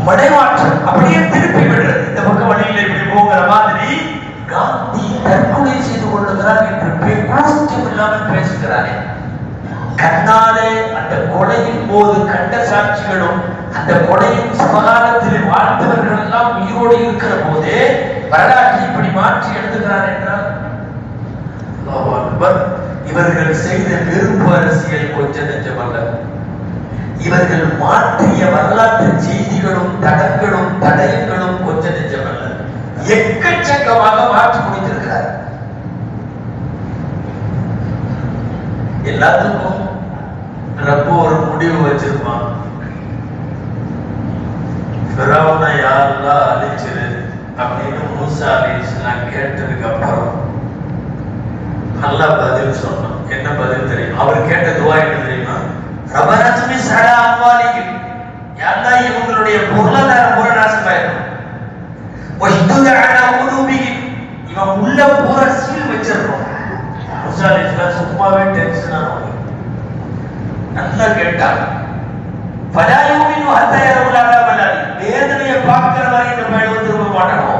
மடைமாற்றம், அப்படியே திருப்பி விடுறது. இந்த பக்கம் வழியில இப்படி போகிற மாதிரி காந்தி தற்கொலை செய்து கொள்ளுகிறார் என்று கூச்சம் இல்லாமல் பேசுகிறாரே. கண்ணாலே அந்த கொலையின் போது கண்ட சாட்சிகளும் அந்த கொலையின் சமகாலத்தில் வாழ்ந்தவர்கள் எல்லாம் உயிரோடு இருக்கிற போதே வரலாற்றை இப்படி மாற்றி எழுதுகிறார் என்றால் இவர்கள் செய்த வெறுப்பு அரசியல் கொஞ்சம் நெஞ்சமல்ல. இவர்கள் மாற்றிய வரலாற்று செய்திகளும் தடங்களும் தடயங்களும் கொஞ்சம் நெஞ்சமல்ல. எக்கச்சக்கமாக மாற்றி முடித்திருக்கிறார். எல்லாத்துக்கும் ரப்பு ஒரு முடிவு வச்சிருப்பான். ஃபிரௌனை யாரெல்லாம் அழிச்சிரு அப்படின்னு மூசா அலைஹிஸ்ஸலாம் கேட்டதுக்கு அப்புறம் அல்லாஹ் பதில் சொன்னான். என்ன பதில் தெரியும்? அவர் கேட்ட துவா என்ன தெரியுமா? ரபரத்மி சலா அம்வாலிஹிம், யா அல்லாஹ் இவங்களுடைய பொருளாதாரம் பூரா நாசமாயிடும். வஹ்துல் அலா குலூபிஹிம், இவன் உள்ள பூரா சீல் வச்சிரணும். மூசா அலைஹிஸ்ஸலாம் சும்மாவே டென்ஷன் ஆனாங்க. நல்லா கேட்டாங்க. ஃபலா யூமினு ஹத்தா யரவுல் அஸாபல் அலீம், வேதனையை பார்க்கிற வரை இந்த பையன் திரும்ப மாட்டானோ.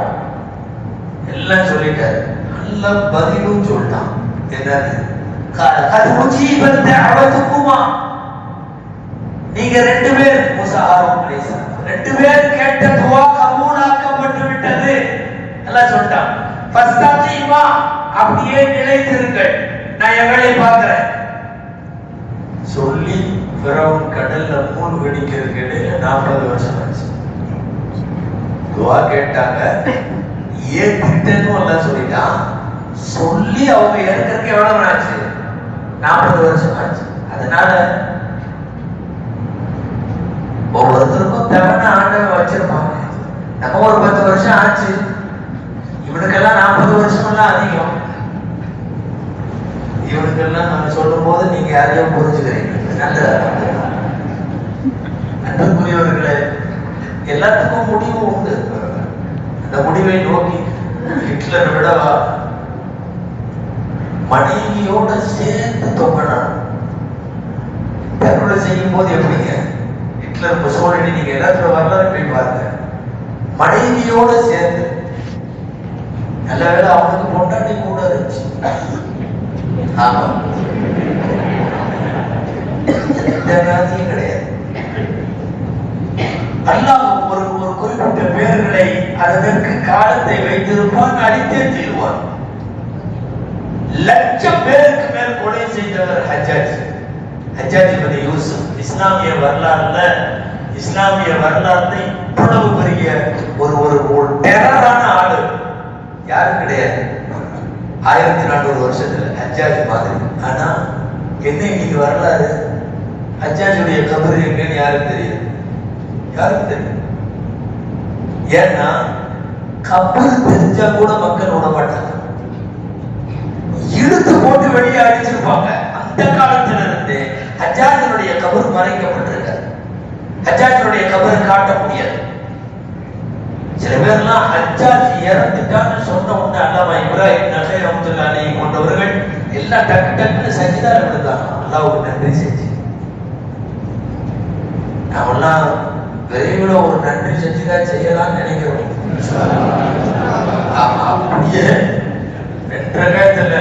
எல்லாம் சொல்லிட்டாரு. நல்ல பதிலும் சொல்லிட்டான். என்னது? நீங்க 2 பேர் மூசா ஹாரூன் அலைஹிஸ்ஸலாம் 2 பேர் கேட்ட துஆ கபூலாக்கப்பட்டு விட்டது. அல்லாஹ் சொல்லிட்டான். ஃபஸ்தகீமா, அப்படியே நிலைத்திருங்கள், நான் என் வேலையை பார்க்கிறேன் சொல்லி ஃபிரௌன் கடல்ல மூழ்கடிக்கிறதுக்கு இடையில 40 வருஷம் ஆச்சு. துஆ கேட்டாங்க, ஏன் திட்டன்னு எல்லாம் சொல்லிட்டான். சொல்லி அவங்க ஏற்கனவே எவ்வளவு ஆச்சு?
40 வருஷம் ஆச்சு. அதனால ஒவ்வொருத்தருக்கும் தவணை ஆண்டவன் வச்சிருப்பாங்க. நம்ம ஒரு 10 வருஷம் ஆச்சு, இவனுக்கெல்லாம் 40 வருஷம் எல்லாம் அதிகம். இவனுக்கெல்லாம் நான் சொல்லும் போது நீங்க யாரையும் புரிஞ்சுக்கிறீங்க. நல்ல அன்புக்குரியவர்களே, எல்லாத்துக்கும் முடிவு உண்டு. அந்த முடிவை நோக்கி ஹிட்லரை விடவா மனைவியோட சேர்ந்து தொங்கணும். தற்கொலை செய்யும் போது எப்படிங்க ஹிட்லர் முசோலினி, நீங்க எல்லாத்துல வரலாறு போய் பாருங்க, மனைவியோட சேர்ந்து. நல்ல வேளை அவனுக்கு பொண்டாட்டி கூட இருந்துச்சு. ஆமா, எந்த வியாதியும் கிடையாது. அல்லாஹ் ஒரு குறிப்பிட்ட பேர்களை அதற்கு காலத்தை வைத்திருப்பான், அடித்தே தீர்வான். லட்சம் பேருக்கு மேல் கொலை செய்தவர் ஹஜ்ஜாஜ் பின் யூசுப். இஸ்லாமிய வரலாறுல இவ்வளவு பெரிய ஒரு டெரரான ஆளு யாரும் கிடையாது 1400 வருஷத்துல ஹஜ்ஜாஜ் மாதிரி. ஆனா என்ன இன்னைக்கு வரலாறு, ஹஜ்ஜாஜுடைய கபர் எங்கன்னு யாருக்கு தெரியும்? ஏன்னா கபர் தெரிஞ்சா கூட மக்கள் விட மாட்டாங்க, இழுத்து போட்டு வெளியே அடிச்சிருப்பாங்க. அந்த காலத்துல இருந்து ஹஜ்ஜாஜுடைய கபர் மறைக்கப்பட்டிருக்காரு. ஹஜ்ஜாஜுடைய கபர் காட்ட முடியாது. சில பேர்லாம் ஹஜ்ஜாஜ் இறந்துட்டான்னு சொன்ன உடனே அல்லாமா இப்ராஹிம் நகை ரஹ்மத்துல்லாஹி அலைஹி போன்றவர்கள் எல்லாம் டக்கு டக்குன்னு சஜிதால விழுந்தாங்க, அல்லாஹ்வுக்கு நன்றி செஞ்சு. நாமெல்லாம் விரைவில் ஒரு நன்றி சஜிதா செய்யலாம்னு நினைக்கிறோம். அப்படியே 2 ரகாயத்துல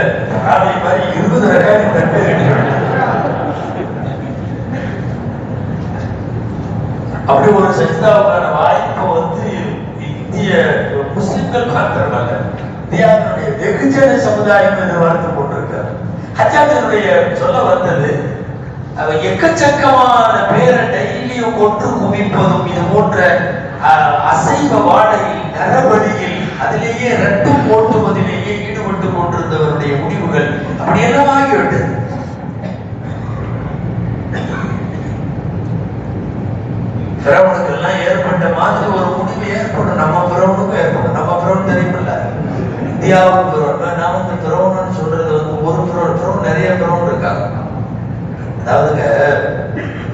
ராவி மாதிரி 20 ரகாயம் நன்றி கேட்கிறோம். அப்படி ஒரு சஜிதாவுக்கான வாய்ப்பு இந்திய முஸ்லிம்கள் காத்திருந்தாங்க. இந்தியாவினுடைய வெகுஜன சமுதாயம் என்று வளர்த்து கொண்டிருக்கார். ஹஜ்ஜாஜுடைய சொல்ல வந்தது, எக்கச்சக்கமான பேரை டெய்லியும் கொன்று குவிப்பதும் இது போன்ற அசைவ வாடையில் நரபலியில் அதிலேயே ரத்தம் போட்டுவதிலேயே ஈடுபட்டு கொண்டிருந்தவருடைய முடிவுகள் அப்படியெல்லாம் ஆகிவிட்டது. பிறவனுக்கு எல்லாம் ஏற்பட்ட மாதிரி ஒரு முடிவு ஏற்படும், நம்ம பிறவனுக்கும் ஏற்படும். நம்ம பிறவன் தெரியுமில்ல, இந்தியாவுக்கு பிறவன். நான் வந்து பிறவன்னு சொல்றது ஒரு பிறவன் நிறைய பிறவன் இருக்காங்க. அதாவதுங்க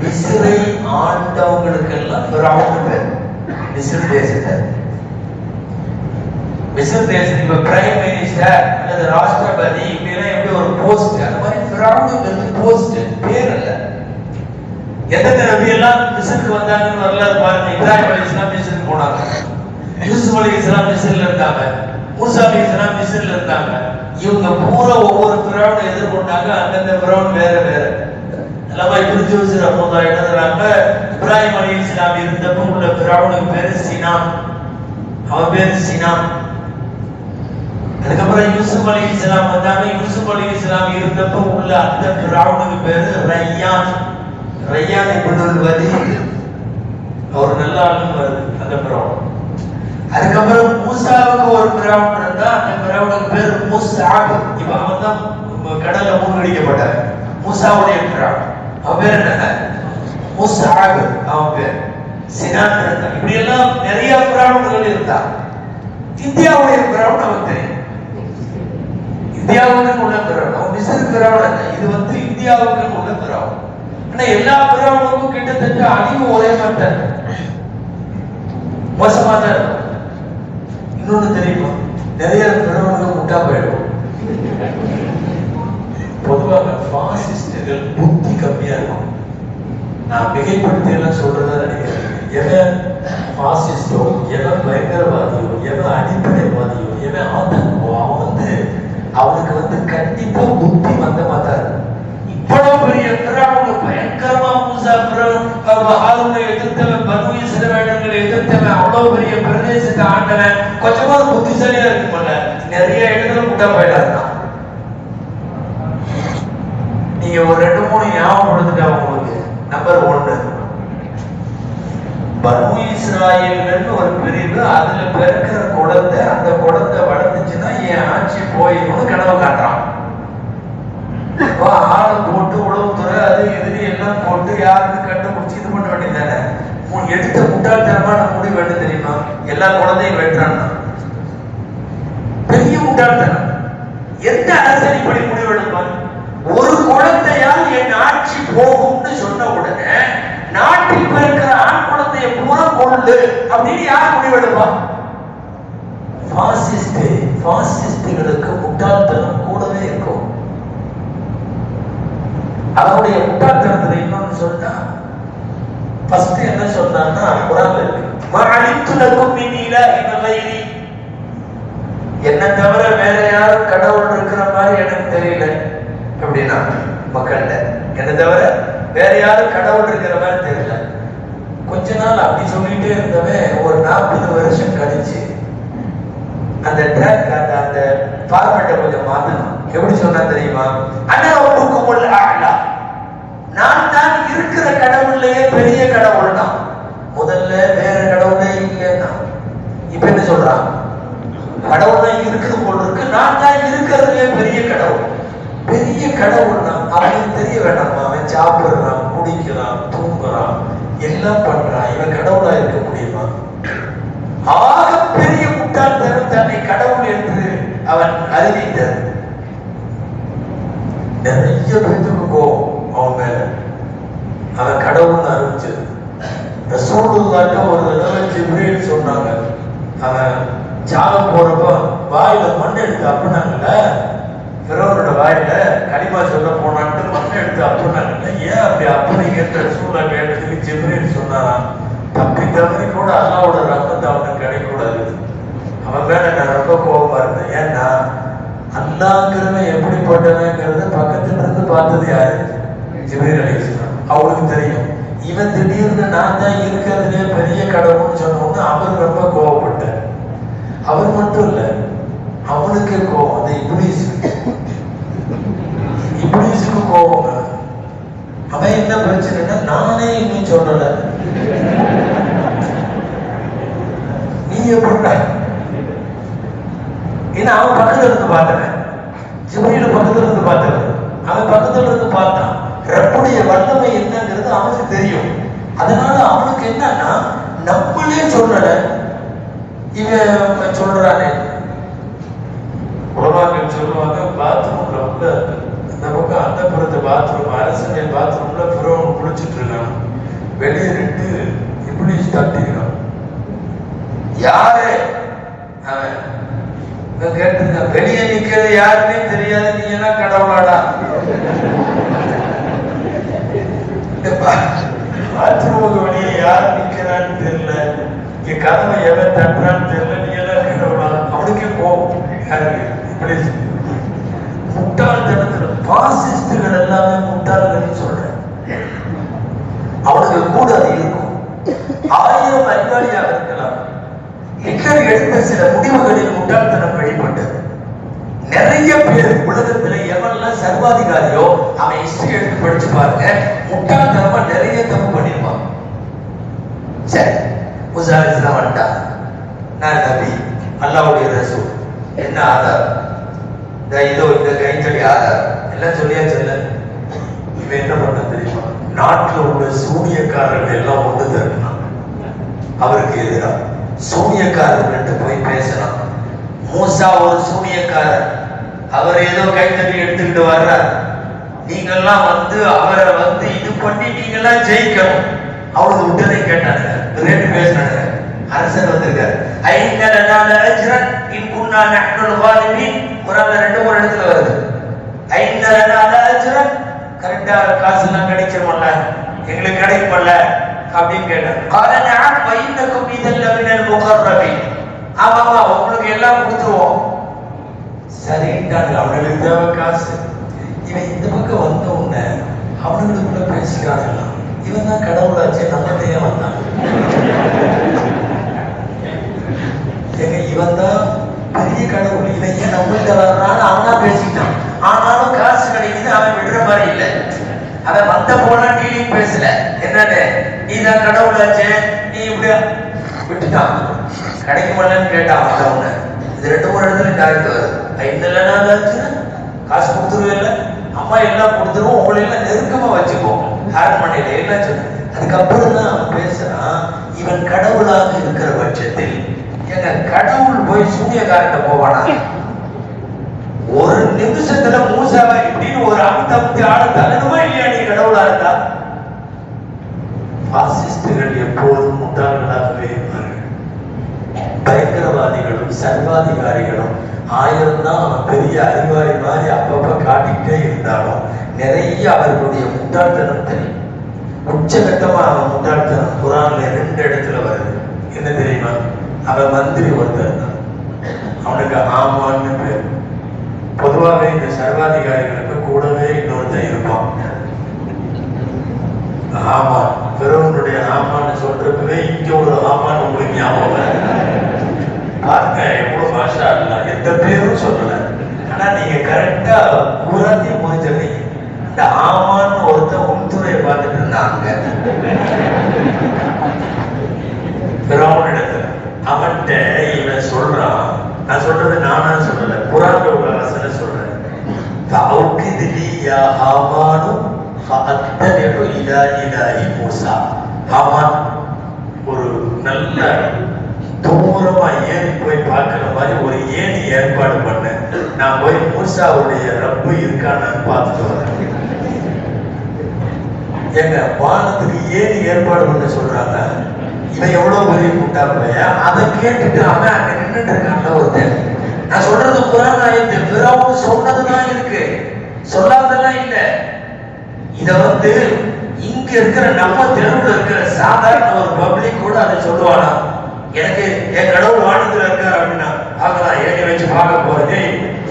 மிஸ்ரை ஆண்டவங்களுக்கு எல்லாம் பிறவன் பேர். மிஸ்ர் தேசம் இப்ப பிரைம் மினிஸ்டர் அல்லது ராஷ்டிரபதி இப்படிலாம் எப்படி ஒரு போஸ்ட், அந்த மாதிரி பிறவனுங்கிறது போஸ்ட், பேர் அல்ல. எத்தனை நபி எல்லாம் மிஸ்ருக்கு வந்தாங்கன்னு வரலாறு பாருங்க. இப்ராஹிம் அலைஹிஸ்ஸலாம் மிஸ்ருக்கு போனாங்க, யூசுப் அலைஹிஸ்ஸலாம் மிஸ்ர்ல இருந்தாங்க, மூசா அலைஹிஸ்ஸலாம் மிஸ்ர்ல இருந்தாங்க. இவங்க பூரா ஒவ்வொரு பிறவனை எதிர்கொண்டாங்க. அந்தந்த பிறவன் வேற வேற. எல்லாமே இப்படி ஜோசி ரஹ்மத்துல்லாஹி அலைஹி எழுதுறாங்க, இப்ராஹிம் அலைஹிஸ்ஸலாம் இருந்தப்போ உள்ள பிறவனுக்கு பேரு சினான், அவன் பேரு சினான். அதுக்கப்புறம் யூசுப் அலைஹிஸ்ஸலாம் வந்தாங்க, யூசுப் அலைஹிஸ்ஸலாம் இருந்தப்போ உள்ள அந்த பிறவனுக்கு பேரு ரய்யான். ரய்யான் இப்னுல் வலீத், அவர் நல்ல ஆளுன்னு வருது அந்த பிறவன். அதுக்கப்புறம் மூசாவுக்கு ஒரு பிறவன் இருந்தா, அந்த பிறவனுக்கு பேரு முஸ்அப். இப்ப அவன் தான் கடல்ல மூழ்கடிக்கப்பட்டார். மூசாவுடைய பிறவன், அவன் பேர் என்ன? முஸ்அப். அவன் பேர் சினான் இருந்தா. இப்படி எல்லாம் நிறைய பிறவன்கள் இருந்தா. இந்தியாவுடைய பிறவன் நமக்கு தெரியும், இந்தியாவுக்கு உள்ள பிறவன். அவன் மிஸ்ர் பிறவன் அல்ல, இது வந்து இந்தியாவுக்கு உள்ள பிறவன். ஆனா எல்லா பிறவனுக்கும் கிட்டத்தட்ட அழிவு ஒரே மாதிரி மோசமா தான் இருக்கும். இன்னொன்னு தெரியுமா, நிறைய பிறவனுக்கு முட்டா போயிடும். பொதுவாக பாசிஸ்டுகள் புத்தி கம்மியா இருக்கும். நான் மிகைப்படுத்தி எல்லாம் சொல்றதா நினைக்கிறேன். எவன் பாசிஸ்டோ, எவன் பயங்கரவாதியோ, எவன் அடிப்படைவாதியோ, எவன் ஆதங்கோ, அவன் வந்து அவனுக்கு வந்து கண்டிப்பா புத்தி மந்தமா தான் இருக்கும். இவ்வளவு பெரிய பிறவங்க பயங்கரமா மூசா ஹாரூனை எதிர்த்தவன், பனு இஸ்ரவேலர்களை எதிர்த்தவன், அவ்வளவு பெரிய பிரதேசத்தை ஆண்டவன், கொஞ்சமா புத்திசாலியா இருக்கும்ல, நிறைய இடத்துல முட்டா போயிடாதான். நீங்க ஒரு 2-3 ஞாபகப்படுத்துட்டா உங்களுக்கு. நம்பர் 1, பனு இஸ்ராயேல்கள்னு ஒரு பிரிவு, அதுல பிறக்கிற குழந்தை, அந்த குழந்தை வளர்ந்துச்சுன்னா என் ஆட்சி போயிடும்னு கனவு காட்டுறான்.
ஆளை போட்டு உளவுத்துறை அது இதுன்னு எல்லாம் போட்டு யாருன்னு கண்டுபிடிச்சு இது பண்ண வேண்டியதானே. எடுத்த முட்டாள்தனமான முடிவு என்ன தெரியுமா? எல்லா குழந்தையும் வெட்டுறான்னா பெரிய முட்டாள்தனம். எந்த அரசன் இப்படி முடிவெடுப்பான்? ஒரு குழந்தையால் என் ஆட்சி போகும்னு சொன்ன உடனே நாட்டில் பிறக்கிற ஆண் குழந்தைய பூரா கொள்ளு அப்படின்னு யார் முடிவெடுப்பான்? பாசிஸ்டுகளுக்கு முட்டாள்தனம் கூடவே இருக்கும். அவருடைய முட்டாள்தனத்துல இன்னொன்னு சொன்னா, ஃபர்ஸ்ட் என்ன சொன்னான்னா, குரான்ல இருக்கு, மஅலித்துலகும் மின் இலாஹின் கைரி, என்ன தவிர வேற யாரும் கடவுள் இருக்கிற மாதிரி எனக்கு தெரியல அப்படின்னா மக்கள்கிட்ட, என்ன தவிர வேற யாரும் கடவுள் இருக்கிற மாதிரி தெரியல. கொஞ்ச நாள் அப்படி சொல்லிட்டே இருந்தவன் ஒரு 40 வருஷம் கழிச்சு அந்த ட்ராக் அந்த ஃபார்மேட்டை கொஞ்சம் மாத்தணும். எப்படி சொன்னா தெரியுமா? அண்ணா ஒப்புக்குமுல் ஆலா, நான் தான் இருக்கிற கடவுள்லயே பெரிய கடவுள் தான். முதல்ல வேற கடவுளே இல்லைன்னா இப்ப என்ன சொல்றான்? கடவுள் தான் இருக்குது போல் இருக்கு, நான் தான் இருக்கிறதுலே பெரிய கடவுள். பெரிய கடவுள் தான் அவனுக்கு தெரிய வேண்டாமா? அவன் சாப்பிடுறான், குடிக்கிறான், தூங்குறான், எல்லாம் பண்றான். இவன் கடவுளா இருக்க முடியுமா? ஆக பெரிய முட்டாள்தனம் தன்னை கடவுள் என்று அவன் அறிவித்தார். நிறைய பேருக்கு கோபம் அவன் மேல. அவன் கடவுள்னு அறிவிச்சது. ரசூலுல்லாஹ்ட்ட ஒரு தடவை ஜிப்ரீல் சொன்னாங்க, அவன் சாக போறப்ப வாயில மண் எடுத்து அப்படின்னாங்கல்ல, பிறவரோட வாயில களிமா சொல்ல போனான்ட்டு மண் எடுத்து அப்படின்னாங்கல்ல. ஏன் அப்படி அப்படிங்கிற ரசூலுல்லாஹ் கேட்டதுக்கு ஜிப்ரீல் சொன்னாராம், தப்பி தவறி கூட அல்லாஹ்வோட ரஹ்மத் அவனுக்கு கிடைக்கூடாது. அவன் மேல நான் ரொம்ப கோபமா இருந்தேன். ஏன்னா அல்லாஹ்ங்கிறவன் எப்படிப்பட்டவங்கிறது பக்கத்துல இருந்து பார்த்தது யாரு? ஜிப்ரீல் அலைஹிஸ்ஸலாம். அவருக்கு தெரியும். இவன் திடீர்னு நான் தான் இருக்கிறதுலே பெரிய கடவுள்னு சொன்னோன்னு அவர் ரொம்ப கோபப்பட்டார். அவர் மட்டும் இல்ல, அவனுக்கு கோபம். அந்த இப்ளீஸுக்கு கோபம். அவன் என்ன பிரச்சனைன்னா, நானே இன்னும் சொல்லல, நீ எப்படி? ஏன்னா அவன் பக்கத்துல இருந்து பார்த்தவன், ஜிப்ரீல் பக்கத்துல இருந்து பார்த்தவன். அவன் பக்கத்துல இருந்து பார்த்தான். ரப்புடைய வல்லமை என்னங்கிறது அவனுக்கு தெரியும். அதனால அவனுக்கு என்னன்னா, நம்மளே சொல்லல, இவன் சொல்றானே. உலமாக்கள் சொல்லுவாங்க, பாத்ரூம்ல உள்ள அந்த பக்கம் அந்த புறத்து பாத்ரூம், அரசனை பாத்ரூம்ல புறவன் குளிச்சுட்டு இருக்கான். வெளியே ரெண்டு இப்ளீஸ் தட்டிக்கிறான். யாரு அவன்? கேட்டுருக்க, வெளியே நிக்கிறது யாருன்னே தெரியாது, நீ என்ன கடவுளாடா? பாத்ரூமுக்கு வெளியே யார் நிக்கிறான்னு தெரியல, இங்க கதவை எவன் தட்டுறான்னு தெரியல, நீ எல்லாம் கடவுளா? அவனுக்கே போகும். முட்டாள்தனத்துல பாசிஸ்டுகள் எல்லாமே முட்டாள்கள் சொல்றேன். அவனுக்கு கூட அது இருக்கும். 1000 அறிவாளியாக இருக்கலாம். ஹிட்லர் எடுத்த சில முடிவுகளில் முட்டாள்தனம் வெளிப்பட்டது. நிறைய பேர் உலகத்துல எவன்லாம் சர்வாதிகாரியோ அவன் ஹிஸ்டரி எடுத்து படிச்சு பாருங்க, முட்டாள்தனமா நிறைய தப்பு பண்ணிருப்பான். சரி, முசாலிஸ்லாம் வந்துட்டான், நான் நபி, அல்லாஹ்வுடைய ரசூல், என்ன ஆதாரம்? இதோ இந்த கைத்தடி ஆதாரம் எல்லாம் சொல்லியா சொல்ல. இவன் என்ன பண்ண தெரியுமா? நாட்டில் உள்ள சூனியக்காரர்கள் எல்லாம் ஒன்று தரணும், அவருக்கு எதிராக சூனியக்காரர்கள் போய் பேசலாம். மூசா ஒரு சூனியக்காரர், அவர் ஏதோ கைத்தட்டி எடுத்துக்கிட்டு வர்றார். நீங்கெல்லாம் வந்து அவரை வந்து இது பண்ணி நீங்கெல்லாம் ஜெயிக்கணும். அவனுக்கு விட்டதை கேட்டாங்க, ரெண்டு பேசினாங்க. அரசர் வந்திருக்காரு. ஐநலனால அஜ்ரன் இன் குன்னா நஹ்னுல் காலிபின். குர்ஆன்ல 2-3 இடத்துல வருது. ஐநலனால அஜ்ரன், கரெக்ட்டா காசு எல்லாம் கிடைக்கும்ல, எங்களுக்கு கிடைக்கும்ல அப்படின்னு கேட்டாங்க. قال نعم وإنكم إذا لمن المقربين. ஆமாமா, உங்களுக்கு எல்லாம் கொடுத்துருவோம். சரிட்டாங்க. அவனுக்கு தேவை காசு. இவன் இந்த பக்கம் வந்த உடனே அவனுக்குள்ள பேசிக்கிறாங்க, இவன் தான் கடவுளாச்சே, நம்மகிட்டயே வந்தான். இவன் தான் பெரிய கடவுள், இவன் ஏன் நம்மகிட்ட வர்றான்னு அவனா பேசிட்டான். ஆனாலும் காசு கிடைக்குது, அவன் விடுற மாதிரி இல்லை. அவன் வந்த போனா நீயும் பேசல, என்னன்னு நீ தான் கடவுளாச்சே, நீ இப்படி விட்டுட்டான். கிடைக்குமான்னு கேட்டான் வந்தவன. இது 2-3 இடத்துல கரெக்ட் வருது. ஐநலனால காசு கொடுத்துருவே இல்லை,
அம்மா எல்லாம் கொடுத்துருவோம், உங்களை எல்லாம் நெருக்கமா வச்சுக்கோங்க அரண்மனையில எல்லாம் சொன்ன. அதுக்கப்புறம் தான் அவன் பேசுறான், இவன் கடவுளாக இருக்கிற பட்சத்தில் எங்க கடவுள் போய் சூரியகாரத்தை போவானா? ஒரு நிமிஷத்துல மூசாவா இப்படின்னு ஒரு அமுத்தி ஆள தள்ளணுமா இல்லையா? நீ கடவுளா இருந்தா? பாசிஸ்டுகள் எப்போதும் முட்டாள்களாகவே இருப்பார்கள். பயங்கரவாதிகளும் சர்வாதிகாரிகளும் 1000 தான் அவன் பெரிய அறிவாளி மாதிரி அப்பப்ப காட்டிக்கிட்டே இருந்தாலும் நிறைய அவர்களுடைய முட்டாள்தனம் தெரியும். உச்சகட்டமா அவன் முட்டாள்தனம் குரான்ல 2 இடத்துல வருது. என்ன தெரியுமா? அவன் மந்திரி ஒருத்தர் தான், அவனுக்கு ஆமான்னு பேர். பொதுவாகவே இந்த சர்வாதிகாரிகளுக்கு கூடவே இன்னொருத்தன் இருப்பான். ஆமான், பிறவனுடைய ஆமான்னு சொல்றப்பவே இங்க ஒரு ஆமான் உங்களுக்கு ஞாபகம் பாருங்க. எவ்வளவு பாஷா இல்ல, எந்த பேரும் சொல்லல, ஆனா நீங்க கரெக்டா பூராத்தையும் முடிச்சிருந்தீங்க. இந்த ஆமான்னு ஒருத்தன் உள்துறையை பார்த்துட்டு இருந்தாங்க பிறவனிடத்துல. அவன்கிட்ட இவன் சொல்றான், நான் சொல்றது நானா சொல்லல, குரான்ல உள்ள வசனம் சொல்றேன். ஒரு நல்ல தூரமா ஏறி போய் பார்க்கிற மாதிரி ஒரு ஏணி ஏற்பாடு பண்ண, நான் போய் மூசாவுடைய ரப்பு இருக்கான்னு பார்த்துட்டு வரேன். எங்க வானத்துக்கு ஏணி ஏற்பாடு பண்ண சொல்றாங்க. இவன் எவ்வளவு பெரிய முட்டா பையா, அதை கேட்டுட்டு அவன் அங்க நின்றுட்டு இருக்கான்ல ஒருத்தன். நான் சொல்றது குரான் ஆயத்து, பிறவும் சொன்னதுதான் இருக்கு, சொல்லாதெல்லாம் இல்ல. இத இங்க இருக்கிற நம்ம தெருவுல இருக்கிற சாதாரண ஒரு பப்ளிக் கூட அதை சொல்லுவானா? எனக்கு என் கடவுள் வானத்துல இருக்காரு அப்படின்னா ஆகலாம், ஏணி வச்சு பார்க்க போறது,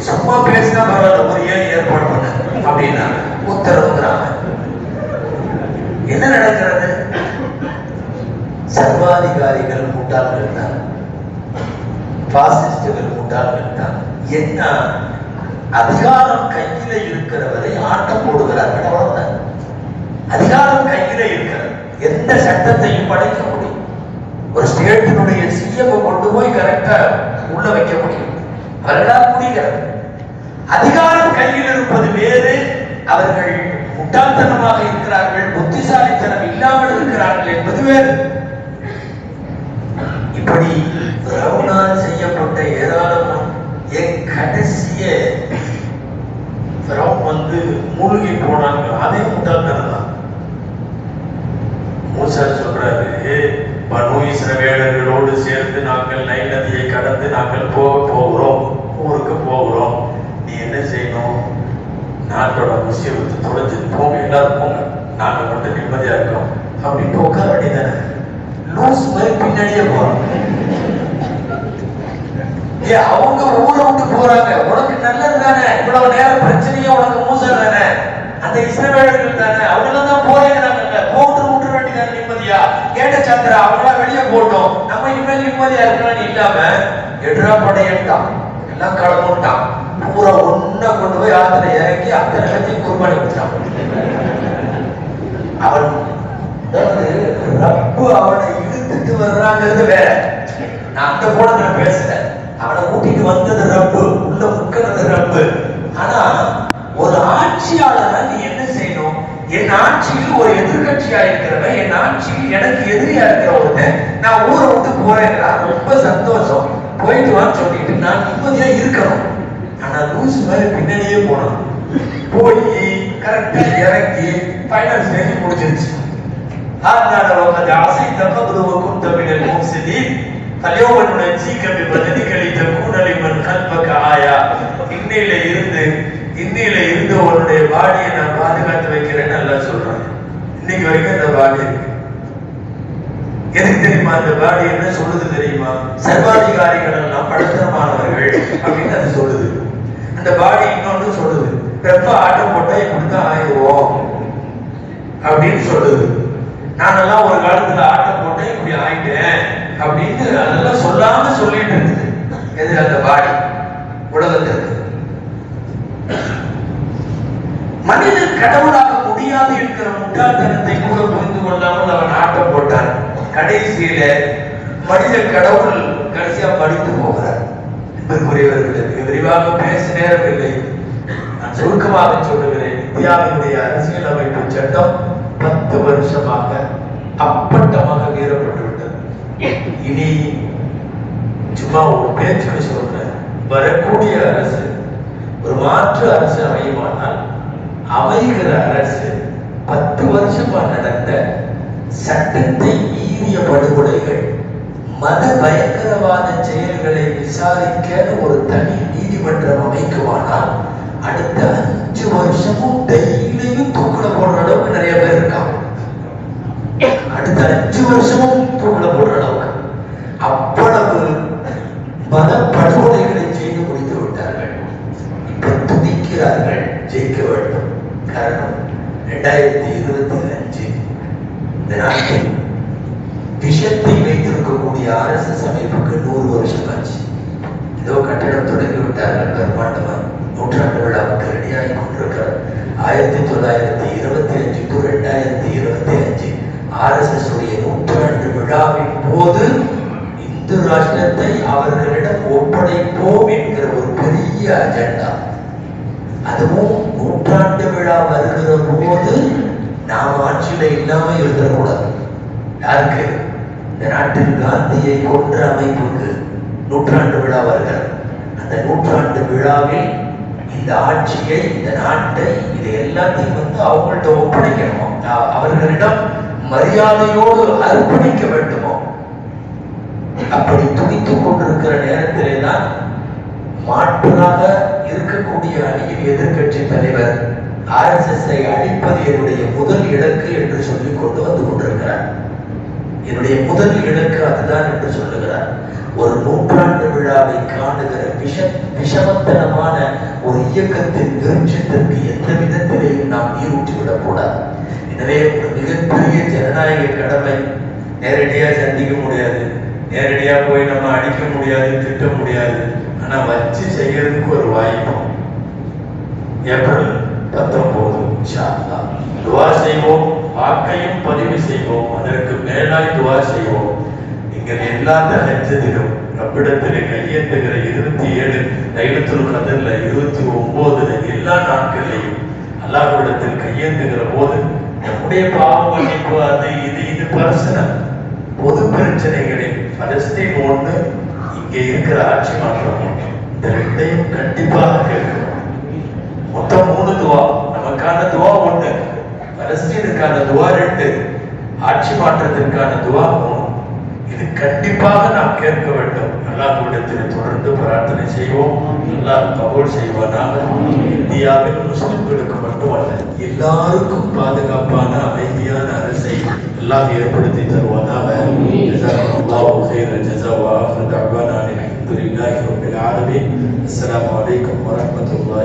சும்மா பேசினா பரவாயில்ல, ஒரு ஏணி ஏற்பாடு பண்ண அப்படின்னா உத்தரவுங்கிறாங்க. என்ன நடக்கிறது? சர்வாதிகாரிகள் முட்டாள்கள் தான், பாசிஸ்டுகள் முட்டாள்கள் தான். என்ன அதிகாரம் கையில இருக்கிறவரை ஆட்டம் போடுகிறார்கள், அவ்வளவுதான். அதிகாரம் கையில இருக்கிறது, எந்த சட்டத்தையும் படைக்க முடியும். ஒரு ஸ்டேட்டினுடைய சிஎம் கொண்டு போய் கரெக்டா உள்ள வைக்க முடியும், அவர்களால் முடிகிறது. அதிகாரம் கையில் இருப்பது வேறு, அவர்கள் முட்டாள்தனமாக இருக்கிறார்கள், புத்திசாலித்தனம் இல்லாமல் இருக்கிறார்கள் என்பது வேறு. இப்படி பிரவுனால் செய்யப்பட்ட ஏராளமான கடைசிய மூழ்கி போனாங்க. அதே முட்டாள்தனம் தான். மூசா சொல்றாரு, பனு இஸ்ரவேலர்களோடு சேர்ந்து நாங்கள் நைல் நதியை கடந்து நாங்கள் போகிறோம், ஊருக்கு போகிறோம். நீ என்ன செய்யணும்? நாட்டோட முஸ்லிமத்தை தொலைச்சிட்டு போங்க, எல்லாரும் போங்க, நாங்க மட்டும் நிம்மதியா இருக்கோம் அப்படின்னு உட்கார வேண்டியதானே. லூஸ் மாதிரி பின்னாடியே போறோம். அவங்க ஊரை விட்டு போறாங்க, உனக்கு நல்லது தானே, இவ்வளவு நேரம் பிரச்சனையே உனக்கு மூசா தானே, அந்த இஸ்ரவேலர்கள் தானே, அவங்க தான் போறேங்கிறாங்க, போட்டு விட்டுற வேண்டியதானே நிம்மதியா. கேட்ட சந்திரா அவங்களா வெளியே போட்டோம், நம்ம இனிமேல் நிம்மதியா இருக்கலாம்னு இல்லாம எட்ரா படையட்டான், எல்லாம் கிளம்பிட்டான். பூரா ஒன்னா கொண்டு போய் ஆத்துல இறங்கி அத்தனை பேர்த்தையும் குர்பானி கொடுத்தான். அவன் ரப்பு அவனை இழுத்துட்டு வர்றாங்கிறது வேற, நான் அந்த கோணத்துல பேசுறேன். அவனை கூட்டிட்டு வந்தது ரப்பு, உள்ள முக்கிறது ரப்பு. ஆனா ஒரு ஆட்சியாளர் நீ என்ன செய்யணும்? என் ஆட்சியில் ஒரு எதிர்கட்சியா இருக்கிறவன், என் ஆட்சியில் எனக்கு எதிரியா இருக்கிற ஒருத்தன் நான் ஊரை விட்டு போறேன்னா ரொம்ப சந்தோஷம், போயிட்டு வான்னு சொல்லிட்டு நான் நிம்மதியா இருக்கணும். ஆனா லூஸ் மாதிரி பின்னாடியே போனான். போய் கரெக்டா இறங்கி ஃபைனல் ஸ்டேஜ் முடிச்சிருச்சு. அதனால ஆசை தப்பதுவக்கும் தமிழர் மோசடி கல்யோகனுடைய சீக்கம்பி பதினிகளை கூடலிமன் கல்பக்க ஆயா. இன்னையில இருந்து உன்னுடைய பாடியை நான் பாதுகாத்து வைக்கிறேன்னு நல்லா சொல்றேன். இன்னைக்கு வரைக்கும் அந்த பாடி இருக்கு. எதுக்கு தெரியுமா அந்த பாடி என்ன சொல்லுது தெரியுமா? சர்வாதிகாரிகள் எல்லாம் படுத்தமானவர்கள் அப்படின்னு அது சொல்லுது. அந்த பாடி இன்னொன்று சொல்லுது, வெப்ப ஆட்டம் போட்டா இப்படித்தான் ஆயிடுவோம் அப்படின்னு சொல்லுது. நானெல்லாம் ஒரு காலத்துல ஆட்டம் போட்டேன் இப்படி ஆயிட்டேன் அப்படின்னு அதெல்லாம் சொல்லாம சொல்லிட்டு இருக்குது. எது? அந்த பாடி உலகத்திற்கு. மனிதன் கடவுளாக முடியாது என்கிற முட்டாள்தனத்தை கூட புரிந்து கொள்ளாமல் அவன் ஆட்டம் போட்டான். கடைசியில மனித கடவுள் கடைசியா படித்து போகிறார். என்பதற்குரியவர்களுக்கு விரிவாக பேச நேரம் இல்லை, நான் சுருக்கமாக சொல்லுகிறேன்.
இந்தியாவினுடைய அரசியல் அமைப்பு சட்டம் 10 வருஷமாக அப்பட்டமாக மீறப்பட்டு விட்டது. இனி சும்மா ஒரு பேச்சுக்கு சொல்றேன், வரக்கூடிய அரசு ஒரு மாற்று அரசு அமையுமானால் அமைகிற அரசு 10 வருஷமா நடந்த சட்டத்தை மீறிய படுகொலைகள், மத பயங்கரவாத செயல்களை விசாரிக்க ஒரு தனி நீதிமன்றம் அமைக்குமானால் அடுத்த 5 வருஷமும் டெய்லியும் தூக்குல போடுற அளவுக்கு நிறைய பேர் இருக்காங்க. அடுத்த 5 வருஷமும் தூக்குல போடுற அளவுக்கு அவ்வளவு மத படுகொலைகளை செய்து முடித்து விட்டார்கள். இப்ப துடிக்கிறார்கள் ஜெயிக்க வேண்டும். காரணம் 2025 இந்த நாட்டில் விஷத்தை வைத்திருக்கக்கூடிய RSS அமைப்புக்கு 100 வருஷம் ஆச்சு. ஏதோ கட்டிடம் தொடங்கி விட்டார்கள், பிரம்மாண்டமா நூற்றாண்டு விழாவுக்கு ரெடியாகி கொண்டிருக்கிறார். 1925 to 2025 RSS உடைய நூற்றாண்டு விழாவின் போது இந்து ராஷ்டிரத்தை அவர்களிடம் ஒப்படைப்போம் என்கிற ஒரு பெரிய அஜெண்டா. அதுவும் நூற்றாண்டு விழா வருகிற போது நாம் ஆட்சியில இல்லாம இருந்துடக்கூடாது. யாருக்கு? இந்த நாட்டில் காந்தியை கொன்ற அமைப்புக்கு நூற்றாண்டு விழா வருகிறது. அந்த நூற்றாண்டு விழாவில் இந்த ஆட்சியை, இந்த நாட்டை, இதை எல்லாத்தையும் அவங்கள்ட்ட ஒப்படைக்கணுமோ, அவர்களிடம் மரியாதையோடு அர்ப்பணிக்க வேண்டுமோ. அப்படி துடித்துக் கொண்டிருக்கிற நேரத்திலே தான் மாற்றாக இருக்கக்கூடிய அணியின் எதிர்கட்சி தலைவர் RSS-ஐ அழிப்பது என்னுடைய முதல் இலக்கு என்று சொல்லிக் கொண்டு வந்து கொண்டிருக்கிறார். என்னுடைய முதல் இலக்கு அதுதான் என்று சொல்லுகிறார். ஒரு நூற்றாண்டு விழாவை காணுகிற விஷமத்தனமான ஒரு இயக்கத்தின் விருட்சத்திற்கு எந்த விதத்திலேயும் நாம் நீரூற்றிவிடக் கூடாது. எனவே ஒரு மிகப்பெரிய ஜனநாயக கடமை. நேரடியா சந்திக்க முடியாது, நேரடியா போய் நம்ம அடிக்க முடியாது, திட்ட முடியாது. ஆனா வச்சு செய்யறதுக்கு ஒரு வாய்ப்பு. ஏப்ரல் 19 துவா செய்வோம், வாக்கையும் பதிவு செய்வோம், அதற்கு மேலாய் துவா செய்வோம். நீங்கள் எல்லா தகச்சதிலும் ரப்பிடத்திலே கையேந்துகிற 27 லைலத்துல் கத்ர்ல 29 எல்லா நாட்களையும் அல்லாஹ்விடத்தில் கையேந்துகிற போது நம்முடைய பாவ மன்னிப்பு, அது இது பர்சனல் பொது பிரச்சனைகளில் பலஸ்தீன் ஒண்ணு, இங்கே இருக்கிற ஆட்சி மாற்றம் ஒண்ணு, இந்த ரெண்டையும் கண்டிப்பாக கேட்கணும். மொத்தம் 3 துவா. நமக்கான துவா 1, பலஸ்தீனுக்கான துவா 2, ஆட்சி மாற்றத்திற்கான துவா 3. இது கண்டிப்பாக நாம் கேட்க வேண்டும். அல்லாஹ்விடத்தில் தொடர்ந்து பிரார்த்தனை செய்வோம். அல்லாஹ் கபூல் செய்வானாக. இந்தியாவில் முஸ்லிம்களுக்கு மட்டுமல்ல, எல்லாருக்கும் பாதுகாப்பான அமைதியான அரசை அல்லாஹ் ஏற்படுத்தி தருவானாக. ஜஸாக்கல்லாஹு கைரல் ஜஸா வ ஆஃபிரு தஅவானா அல்ஹம்துலில்லாஹி ரப்பில் ஆலமீன். அஸ்ஸலாமு அலைக்கும் வ ரஹ்மத்துல்லாஹி